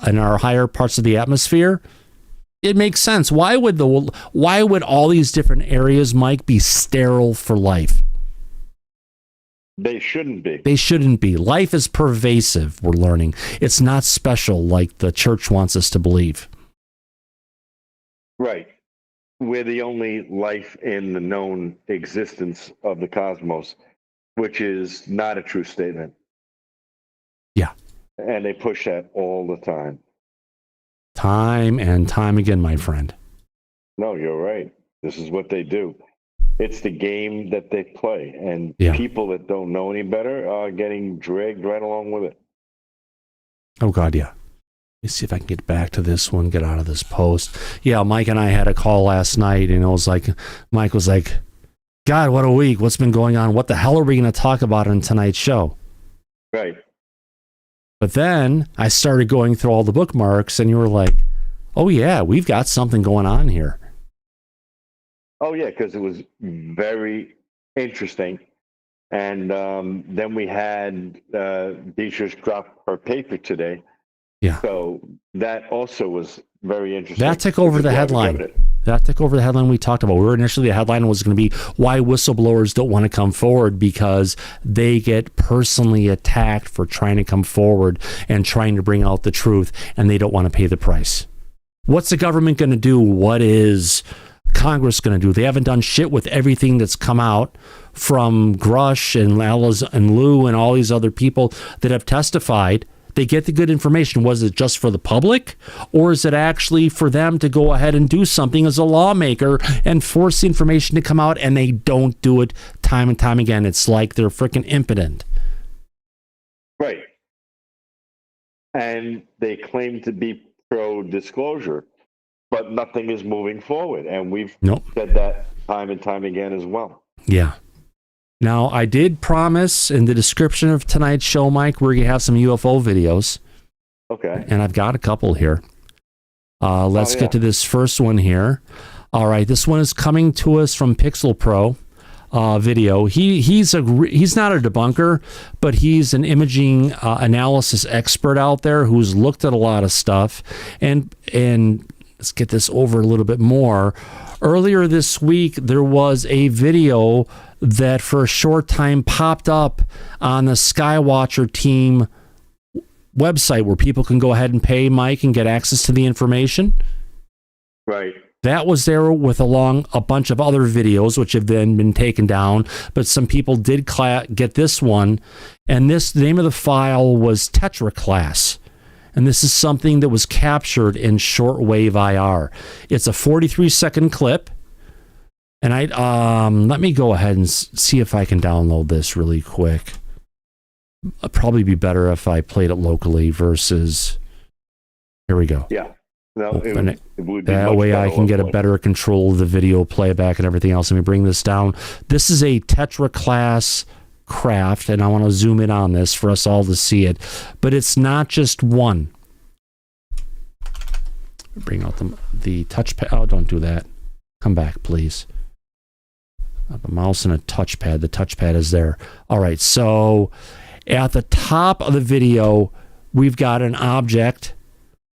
[SPEAKER 2] and our higher parts of the atmosphere, it makes sense. Why would all these different areas, Mike, be sterile for life?
[SPEAKER 3] They shouldn't be.
[SPEAKER 2] They shouldn't be. Life is pervasive, we're learning. It's not special like the church wants us to believe.
[SPEAKER 3] Right. We're the only life in the known existence of the cosmos, which is not a true statement.
[SPEAKER 2] Yeah.
[SPEAKER 3] And they push that all the time.
[SPEAKER 2] Time and time again, my friend.
[SPEAKER 3] No, you're right. This is what they do. It's the game that they play. And people that don't know any better are getting dragged right along with it.
[SPEAKER 2] Oh, God, yeah. Let me see if I can get back to this one, get out of this post. Yeah, Mike and I had a call last night, and it was like, Mike was like, God, what a week. What's been going on? What the hell are we going to talk about on tonight's show?
[SPEAKER 3] Right.
[SPEAKER 2] But then I started going through all the bookmarks, and you were like, oh, yeah, we've got something going on here.
[SPEAKER 3] Oh, yeah, because it was very interesting. And then we had Beatriz drop her paper today.
[SPEAKER 2] Yeah.
[SPEAKER 3] So that also was very interesting.
[SPEAKER 2] That took over the headline. That took over the headline we talked about. Initially, the headline was going to be why whistleblowers don't want to come forward because they get personally attacked for trying to come forward and trying to bring out the truth, and they don't want to pay the price. What's the government going to do? What is Congress going to do? They haven't done shit with everything that's come out from Grush and Lue and all these other people that have testified. They get the good information. Was it just for the public, or is it actually for them to go ahead and do something as a lawmaker and force the information to come out, and they don't do it time and time again? It's like they're freaking impotent.
[SPEAKER 3] Right. And they claim to be pro-disclosure, but nothing is moving forward. And we've said that time and time again as well.
[SPEAKER 2] Yeah. Now, I did promise in the description of tonight's show, Mike, we're going to have some UFO videos.
[SPEAKER 3] Okay.
[SPEAKER 2] And I've got a couple here. Let's get to this first one here. All right, this one is coming to us from Pixel Pro video. He's not a debunker, but he's an imaging analysis expert out there who's looked at a lot of stuff. And let's get this over a little bit more. Earlier this week, there was a video that for a short time popped up on the Skywatcher team website where people can go ahead and pay, Mike, and get access to the information.
[SPEAKER 3] Right.
[SPEAKER 2] That was there with along a bunch of other videos, which have then been taken down. But some people did get this one. And the name of the file was Tetra Class. And this is something that was captured in shortwave IR. It's a 43-second clip. And let me go ahead and see if I can download this really quick. It'd probably be better if I played it locally versus... Here we go.
[SPEAKER 3] Yeah. No, it would be
[SPEAKER 2] that way I can get a better control of the video playback and everything else. Let me bring this down. This is a Tetra Class craft, and I want to zoom in on this for us all to see it. But it's not just one. bring out the touchpad. Oh, don't do that. Come back, please. A mouse and a touchpad. The touchpad is there. All right, so at the top of the video, we've got an object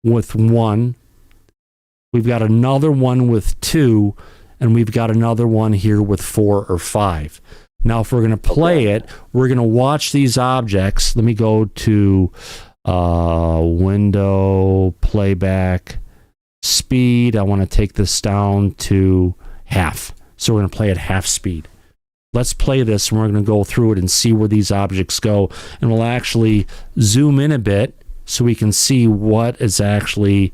[SPEAKER 2] with 1. We've got another one with 2, and we've got another one here with 4 or 5. Now, if we're going to play it, we're going to watch these objects. Let me go to window, playback, speed. I want to take this down to half. So we're going to play at half speed. Let's play this, and we're going to go through it and see where these objects go. And we'll actually zoom in a bit so we can see what is actually...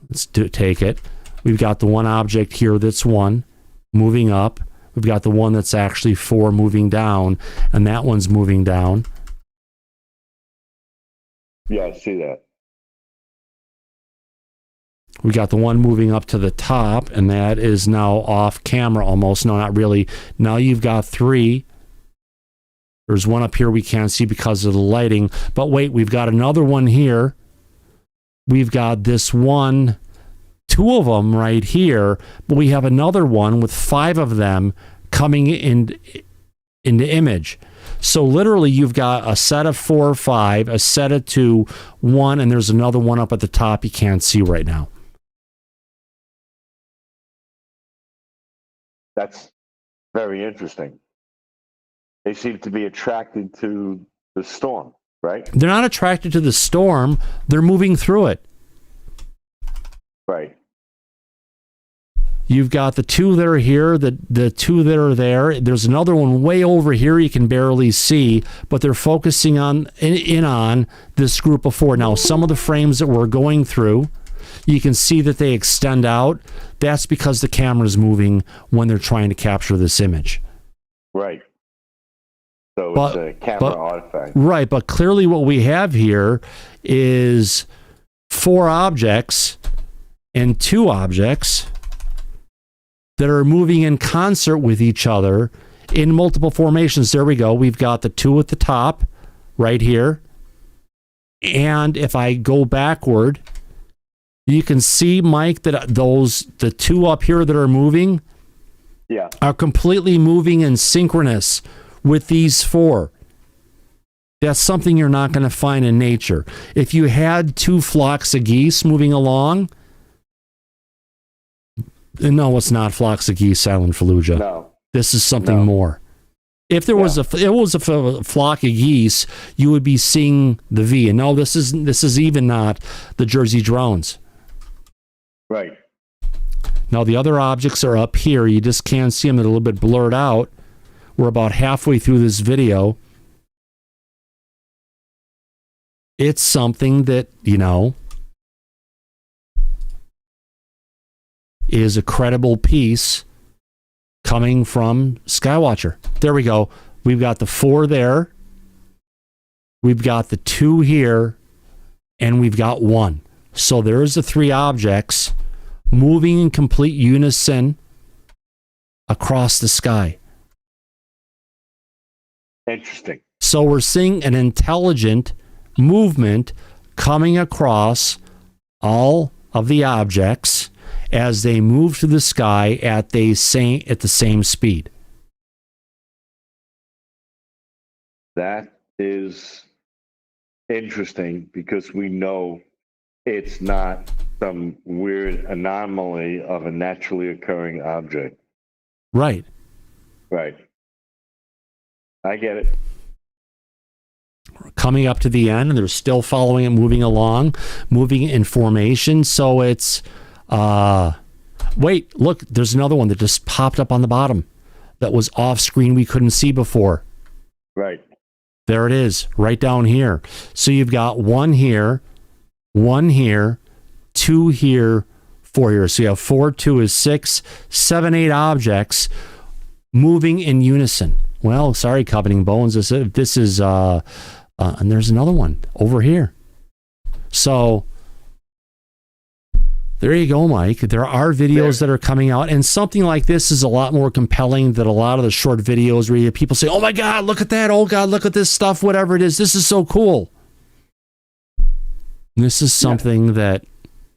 [SPEAKER 2] Let's take it. We've got the one object here that's 1 moving up. We've got the one that's actually 4 moving down, and that one's moving down.
[SPEAKER 3] Yeah, I see that.
[SPEAKER 2] We got the one moving up to the top, and that is now off camera almost. No, not really. Now you've got 3. There's one up here we can't see because of the lighting. But wait, we've got another one here. We've got this one, 2 of them right here, but we have another one with 5 of them coming into image. So literally you've got a set of 4 or 5, a set of 2, 1, and there's another one up at the top you can't see right now.
[SPEAKER 3] That's very interesting. They seem to be attracted to the storm, right?
[SPEAKER 2] They're not attracted to the storm. They're moving through it.
[SPEAKER 3] Right.
[SPEAKER 2] You've got the 2 that are here, the 2 that are there. There's another one way over here you can barely see, but they're focusing on this group of 4. Now, some of the frames that we're going through, you can see that they extend out. That's because the camera's moving when they're trying to capture this image.
[SPEAKER 3] Right. So it's a camera artifact.
[SPEAKER 2] Right, but clearly what we have here is 4 objects and 2 objects that are moving in concert with each other in multiple formations. There we go. We've got the 2 at the top right here. And if I go backward, you can see, Mike, that the 2 up here that are moving are completely moving in synchronous with these 4. That's something you're not going to find in nature. If you had 2 flocks of geese moving along, no, it's not flocks of geese, Silent Fallujah.
[SPEAKER 3] No.
[SPEAKER 2] This is something more. If there was a flock of geese, you would be seeing the V. And no, this is even not the Jersey drones.
[SPEAKER 3] Right.
[SPEAKER 2] Now the other objects are up here. You just can't see them. They're a little bit blurred out. We're about halfway through this video. It's something that, is a credible piece coming from Skywatcher. There we go. We've got the 4 there. We've got the 2 here. And we've got 1. So there's the 3 objects moving in complete unison across the sky.
[SPEAKER 3] Interesting.
[SPEAKER 2] So we're seeing an intelligent movement coming across all of the objects as they move through the sky at the same speed.
[SPEAKER 3] That is interesting because we know it's not some weird anomaly of a naturally occurring object.
[SPEAKER 2] Right.
[SPEAKER 3] Right. I get it.
[SPEAKER 2] Coming up to the end, and they're still following it, moving along, moving in formation. So it's, wait, look, there's another one that just popped up on the bottom that was off screen we couldn't see before.
[SPEAKER 3] Right.
[SPEAKER 2] There it is, right down here. So you've got 1 here, 2 here, 4 here. So you have 4, 2 is 6, 7, 8 objects moving in unison. Well, sorry, Coveting Bones. This is, and there's another one over here. So there you go, Mike. There are videos that are coming out, and something like this is a lot more compelling than a lot of the short videos where you have people say, oh my God, look at that. Oh God, look at this stuff, whatever it is. This is so cool. This is something that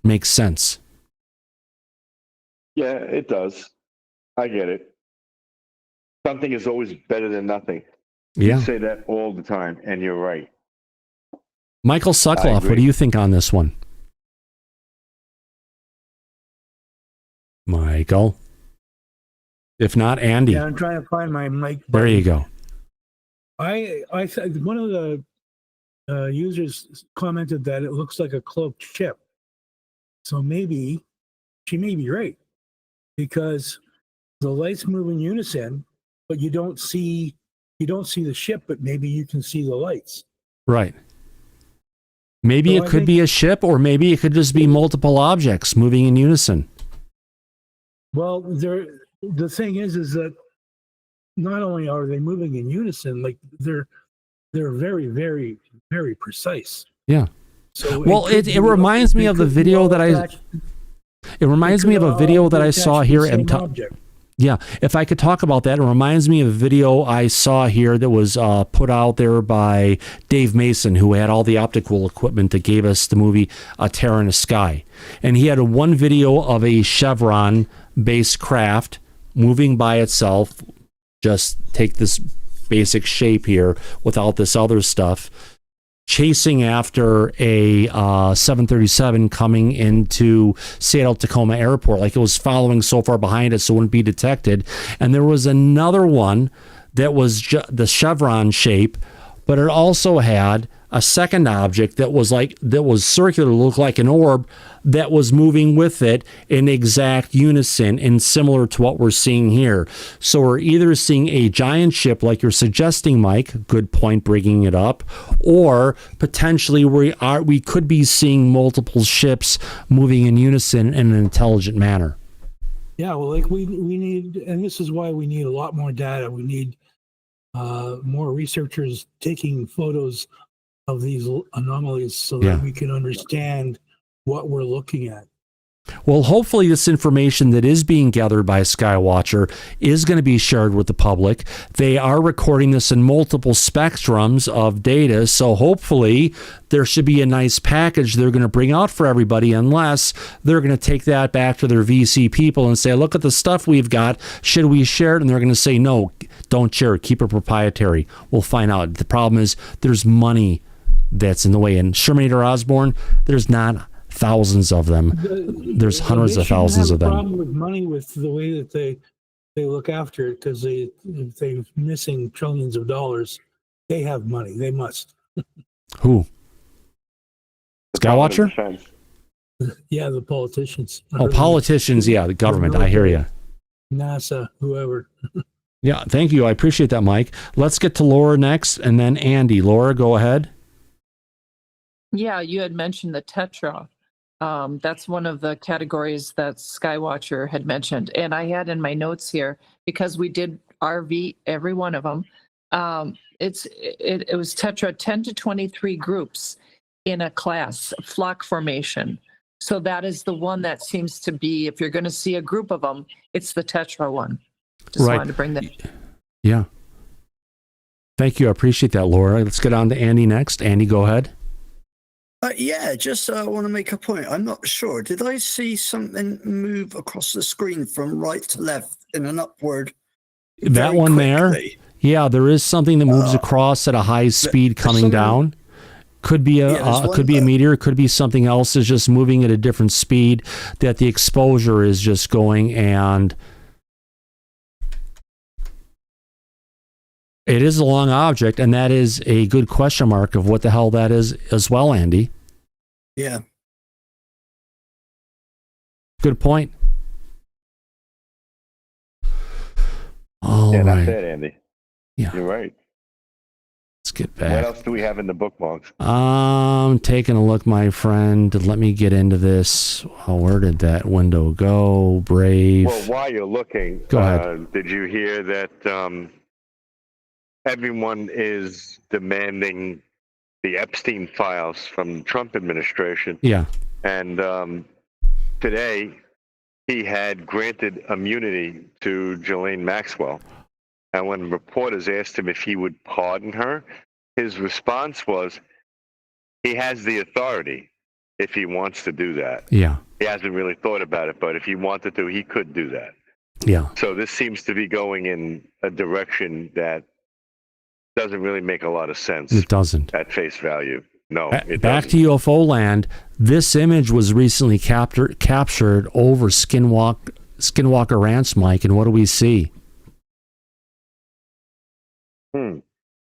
[SPEAKER 2] makes sense.
[SPEAKER 3] Yeah, it does. I get it. Something is always better than nothing.
[SPEAKER 2] Yeah.
[SPEAKER 3] You say that all the time, and you're right.
[SPEAKER 2] Michael Sokoloff, what do you think on this one? Michael? If not, Andy.
[SPEAKER 4] Yeah, I'm trying to find my mic.
[SPEAKER 2] There you go.
[SPEAKER 4] I said one of the users commented that it looks like a cloaked ship. So maybe she may be right, because the lights move in unison, but you don't see the ship, but maybe you can see the lights.
[SPEAKER 2] Right. Maybe
[SPEAKER 4] So
[SPEAKER 2] it could be a ship, or maybe it could just be multiple objects moving in unison.
[SPEAKER 4] Well, the thing is that not only are they moving in unison, like they're very, very, very precise.
[SPEAKER 2] Yeah.
[SPEAKER 4] So
[SPEAKER 2] well, it reminds me of the video that it reminds me of a video that I saw here at Yeah, if I could talk about that, it reminds me of a video I saw here that was put out there by Dave Mason, who had all the optical equipment that gave us the movie A Terror in the Sky. And he had one video of a chevron-based craft moving by itself, just take this basic shape here without this other stuff, chasing after a 737 coming into Seattle-Tacoma Airport, like it was following so far behind it so it wouldn't be detected. And there was another one that was the chevron shape, but it also had a second object that was circular, looked like an orb, that was moving with it in exact unison and similar to what we're seeing here. So we're either seeing a giant ship like you're suggesting, Mike, good point bringing it up, or potentially we could be seeing multiple ships moving in unison in an intelligent manner.
[SPEAKER 4] Yeah, well, like we need, and this is why we need a lot more data. We need more researchers taking photos of these anomalies so that we can understand what we're looking at.
[SPEAKER 2] Well, hopefully this information that is being gathered by Skywatcher is going to be shared with the public. They are recording this in multiple spectrums of data, so hopefully there should be a nice package they're going to bring out for everybody, unless they're going to take that back to their VC people and say, look at the stuff we've got, should we share it? And they're going to say, no, don't share it, keep it proprietary. We'll find out. The problem is there's money that's in the way. And Shermanator Osborne, there's not thousands of them. There's hundreds of thousands of them.
[SPEAKER 4] Problem with money, with the way that they look after it, because they're missing trillions of dollars. They have money. They must.
[SPEAKER 2] Who? Skywatcher?
[SPEAKER 4] Yeah, the politicians.
[SPEAKER 2] Oh, politicians. Yeah, the government. I hear you.
[SPEAKER 4] NASA, whoever.
[SPEAKER 2] Yeah, thank you. I appreciate that, Mike. Let's get to Laura next, and then Andy. Laura, go ahead.
[SPEAKER 22] Yeah, you had mentioned the Tetra. That's one of the categories that Skywatcher had mentioned. And I had in my notes here, because we did RV every one of them, it was Tetra 10 to 23 groups in a class, flock formation. So that is the one that seems to be, if you're going to see a group of them, it's the Tetra one. Just wanted to bring that.
[SPEAKER 2] Yeah. Thank you. I appreciate that, Laura. Let's get on to Andy next. Andy, go ahead.
[SPEAKER 5] Yeah, just want to make a point. I'm not sure. Did I see something move across the screen from right to left in an upward?
[SPEAKER 2] That one there? Yeah, there is something that moves across at a high speed coming down. Could be a meteor, could be something else is just moving at a different speed that the exposure is just going, and it is a long object, and that is a good question mark of what the hell that is as well, Andy.
[SPEAKER 5] Yeah.
[SPEAKER 2] Good point.
[SPEAKER 3] Yeah, that's it, Andy.
[SPEAKER 2] Yeah.
[SPEAKER 3] You're right.
[SPEAKER 2] Let's get back.
[SPEAKER 3] What else do we have in the bookmarks?
[SPEAKER 2] Taking a look, my friend. Let me get into this. Oh, where did that window go? Brave.
[SPEAKER 3] Well, while you're looking,
[SPEAKER 2] go ahead.
[SPEAKER 3] Did you hear that everyone is demanding the Epstein files from the Trump administration?
[SPEAKER 2] Yeah.
[SPEAKER 3] And today, he had granted immunity to Ghislaine Maxwell. And when reporters asked him if he would pardon her, his response was, he has the authority. if he wants to do that.
[SPEAKER 2] Yeah.
[SPEAKER 3] He hasn't really thought about it, but if he wanted to, he could do that.
[SPEAKER 2] Yeah.
[SPEAKER 3] So this seems to be going in a direction that doesn't really make a lot of sense.
[SPEAKER 2] It doesn't.
[SPEAKER 3] At face value. No, it
[SPEAKER 2] Back
[SPEAKER 3] doesn't.
[SPEAKER 2] to UFO land. This image was recently captured over Skinwalker Ranch, Mike, and what do we see?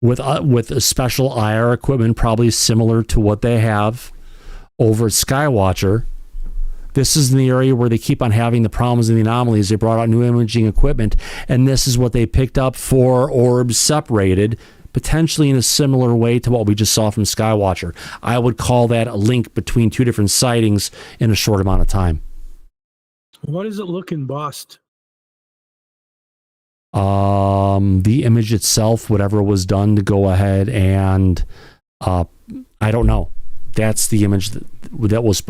[SPEAKER 2] With a special IR equipment, probably similar to what they have over at Skywatcher. This is in the area where they keep on having the problems and the anomalies. They brought out new imaging equipment, and this is what they picked up, 4 orbs separated, potentially in a similar way to what we just saw from Skywatcher. I would call that a link between 2 different sightings in a short amount of time.
[SPEAKER 4] What does it look embossed?
[SPEAKER 2] The image itself, whatever was done to go ahead and I don't know. That's the image that was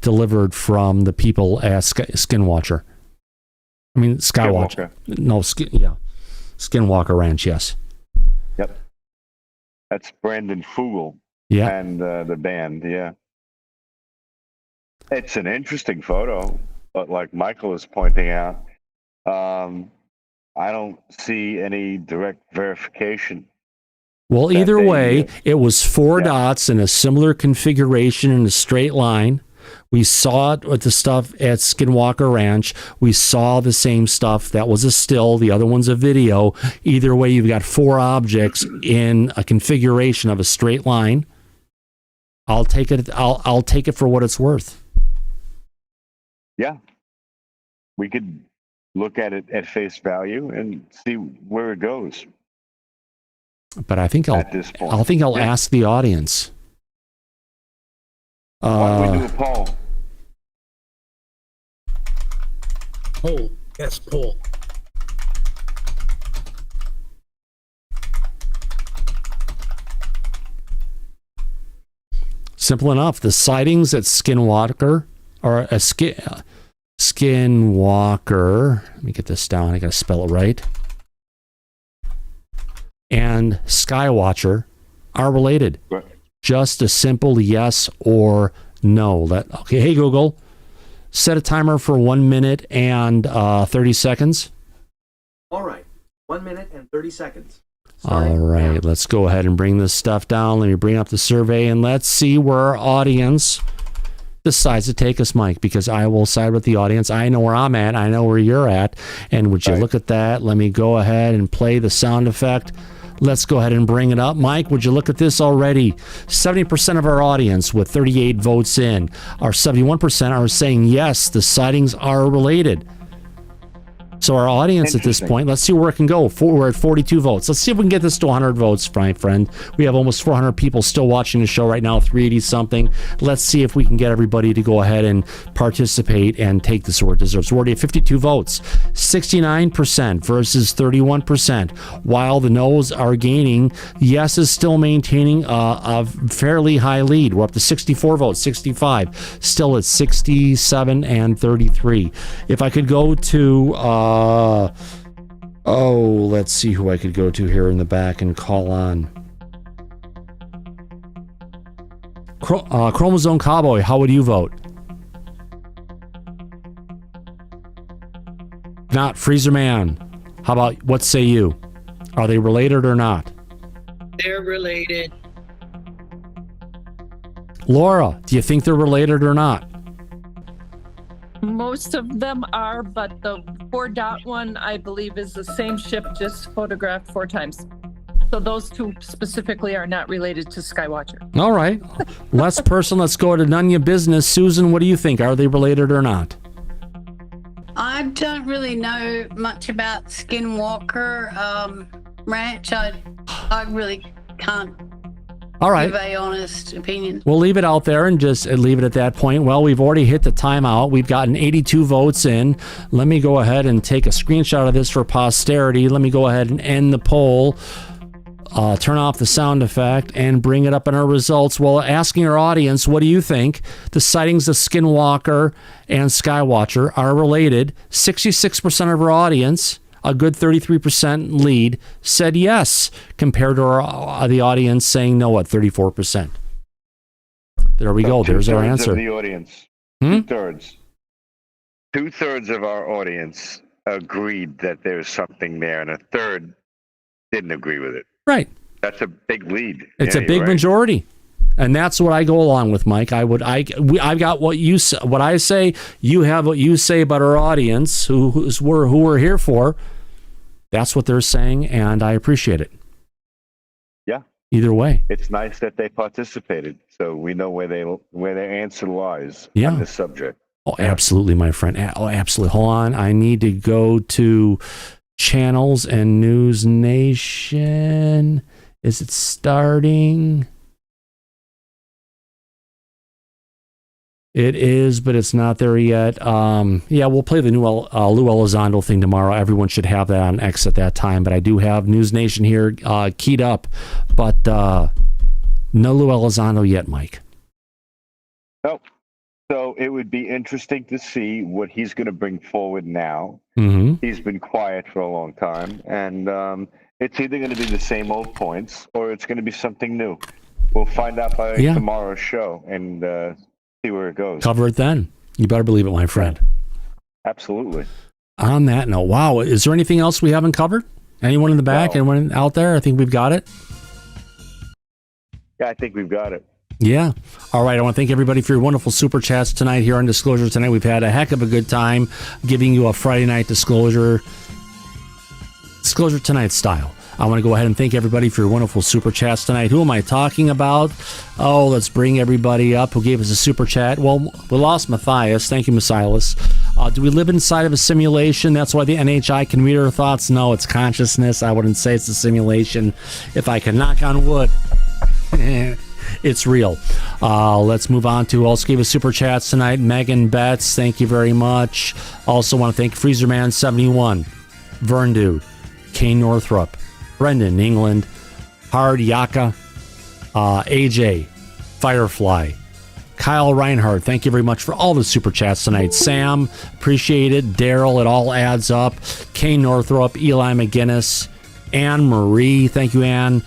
[SPEAKER 2] delivered from the people at Skinwatcher. I mean, Skywatcher. No, Skinwalker Ranch, yes.
[SPEAKER 3] Yep. That's Brandon Fugel.
[SPEAKER 2] Yeah.
[SPEAKER 3] And the band, yeah. It's an interesting photo, but like Michael is pointing out, I don't see any direct verification.
[SPEAKER 2] Well, either way, it was 4 dots in a similar configuration in a straight line. We saw it with the stuff at Skinwalker Ranch. We saw the same stuff. That was a still. The other one's a video. Either way, you've got 4 objects in a configuration of a straight line. I'll take it. I'll take it for what it's worth.
[SPEAKER 3] Yeah. We could look at it at face value and see where it goes.
[SPEAKER 2] But I think I'll ask the audience.
[SPEAKER 3] Why don't we do a poll?
[SPEAKER 4] Poll. Yes, poll.
[SPEAKER 2] Simple enough. The sightings at Skinwalker or a Skinwalker. Let me get this down. I got to spell it right. And Skywatcher are related.
[SPEAKER 3] Right.
[SPEAKER 2] Just a simple yes or no. Okay, hey Google, set a timer for 1 minute and 30 seconds.
[SPEAKER 6] All right, 1 minute and 30 seconds.
[SPEAKER 2] All right, let's go ahead and bring this stuff down. Let me bring up the survey and let's see where our audience decides to take us, Mike, because I will side with the audience. I know where I'm at. I know where you're at. And would you look at that? Let me go ahead and play the sound effect. Let's go ahead and bring it up. Mike, would you look at this already? 70% of our audience with 38 votes in, our 71% are saying yes, the sightings are related. So our audience at this point, let's see where it can go. We're at 42 votes. Let's see if we can get this to 100 votes, my friend. We have almost 400 people still watching the show right now, 380 something. Let's see if we can get everybody to go ahead and participate and take this where it deserves. We're already at 52 votes, 69% versus 31%. While the no's are gaining, yes is still maintaining a fairly high lead. We're up to 64 votes, 65, still at 67 and 33. If I could go to let's see who I could go to here in the back and call on. Chromosome Cowboy, how would you vote? Not Freezer Man. How about, what say you? Are they related or not?
[SPEAKER 15] They're related.
[SPEAKER 2] Laura, do you think they're related or not?
[SPEAKER 22] Most of them are, but the 4-dot one, I believe, is the same ship, just photographed 4 times. So those 2 specifically are not related to Skywatcher.
[SPEAKER 2] All right. Less personal. Let's go to none of your business. Susan, what do you think? Are they related or not?
[SPEAKER 9] I don't really know much about Skinwalker Ranch. I really can't
[SPEAKER 2] All right.
[SPEAKER 9] give a honest opinion.
[SPEAKER 2] We'll leave it out there and just leave it at that point. Well, we've already hit the timeout. We've gotten 82 votes in. Let me go ahead and take a screenshot of this for posterity. Let me go ahead and end the poll. Turn off the sound effect and bring it up in our results. Well, asking our audience, what do you think? The sightings of Skinwalker and Skywatcher are related. 66% of our audience, a good 33% lead, said yes, compared to the audience saying no at 34%. There we go. There's our answer.
[SPEAKER 3] Of the audience. 2/3. 2/3 of our audience agreed that there's something there, and 1/3 didn't agree with it.
[SPEAKER 2] Right.
[SPEAKER 3] That's a big lead.
[SPEAKER 2] It's
[SPEAKER 3] Yeah,
[SPEAKER 2] a big
[SPEAKER 3] you're right.
[SPEAKER 2] majority. And that's what I go along with, Mike. I've got what I say. You have what you say about our audience, who we're here for. That's what they're saying, and I appreciate it.
[SPEAKER 3] Yeah.
[SPEAKER 2] Either way,
[SPEAKER 3] it's nice that they participated, so we know where their answer lies
[SPEAKER 2] Yeah.
[SPEAKER 3] on this subject.
[SPEAKER 2] Oh, absolutely, my friend. Oh, absolutely. Hold on. I need to go to channels and News Nation. Is it starting? It is, but it's not there yet. Yeah, we'll play the new Lue Elizondo thing tomorrow. Everyone should have that on X at that time. But I do have News Nation here keyed up, but no Lue Elizondo yet, Mike.
[SPEAKER 3] Nope. So it would be interesting to see what he's going to bring forward now.
[SPEAKER 2] Mm-hmm.
[SPEAKER 3] He's been quiet for a long time, and it's either going to be the same old points or it's going to be something new. We'll find out by tomorrow's show and see where it goes.
[SPEAKER 2] Cover it then. You better believe it, my friend.
[SPEAKER 3] Absolutely.
[SPEAKER 2] On that note, wow, is there anything else we haven't covered? Anyone in the back?
[SPEAKER 3] No.
[SPEAKER 2] Anyone out there? I think we've got it.
[SPEAKER 3] Yeah, I think we've got it.
[SPEAKER 2] Yeah. All right. I want to thank everybody for your wonderful super chats tonight here on Disclosure Tonight. We've had a heck of a good time giving you a Friday night Disclosure Tonight style. I want to go ahead and thank everybody for your wonderful super chats tonight. Who am I talking about? Oh, let's bring everybody up who gave us a super chat. Well, we lost Matthias. Thank you, Matthias. Do we live inside of a simulation? That's why the NHI can read our thoughts? No, it's consciousness. I wouldn't say it's a simulation. If I can knock on wood, it's real. Let's move on to also gave us super chats tonight. Megan Betts, thank you very much. Also want to thank FreezerMan71, Vern Dude, Kane Northrup, Brendan England, Hard Yaka, AJ, Firefly, Kyle Reinhardt, thank you very much for all the super chats tonight. Sam, appreciate it. Daryl, it all adds up. Kane Northrup, Eli McGinnis, Anne Marie, thank you, Anne.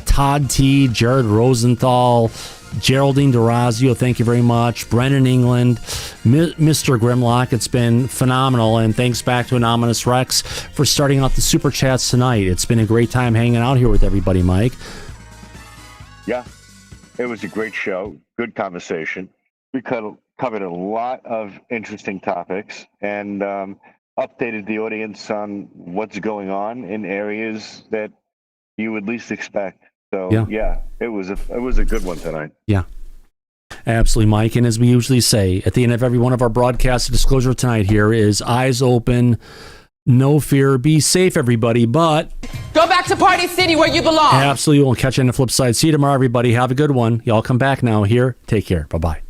[SPEAKER 2] Todd T, Jared Rosenthal, Geraldine Durazio, thank you very much. Brennan England, Mr. Grimlock, it's been phenomenal. And thanks back to Anonymous Rex for starting out the super chats tonight. It's been a great time hanging out here with everybody, Mike.
[SPEAKER 3] Yeah, it was a great show. Good conversation. We covered a lot of interesting topics and updated the audience on what's going on in areas that you would least expect. So yeah, it was a good one tonight.
[SPEAKER 2] Yeah, absolutely, Mike. And as we usually say at the end of every one of our broadcasts, Disclosure Tonight here is eyes open, no fear, be safe, everybody. But
[SPEAKER 21] Go back to Party City where you belong.
[SPEAKER 2] absolutely, we'll catch you on the flip side. See you tomorrow, everybody. Have a good one. Y'all come back now here. Take care. Bye-bye.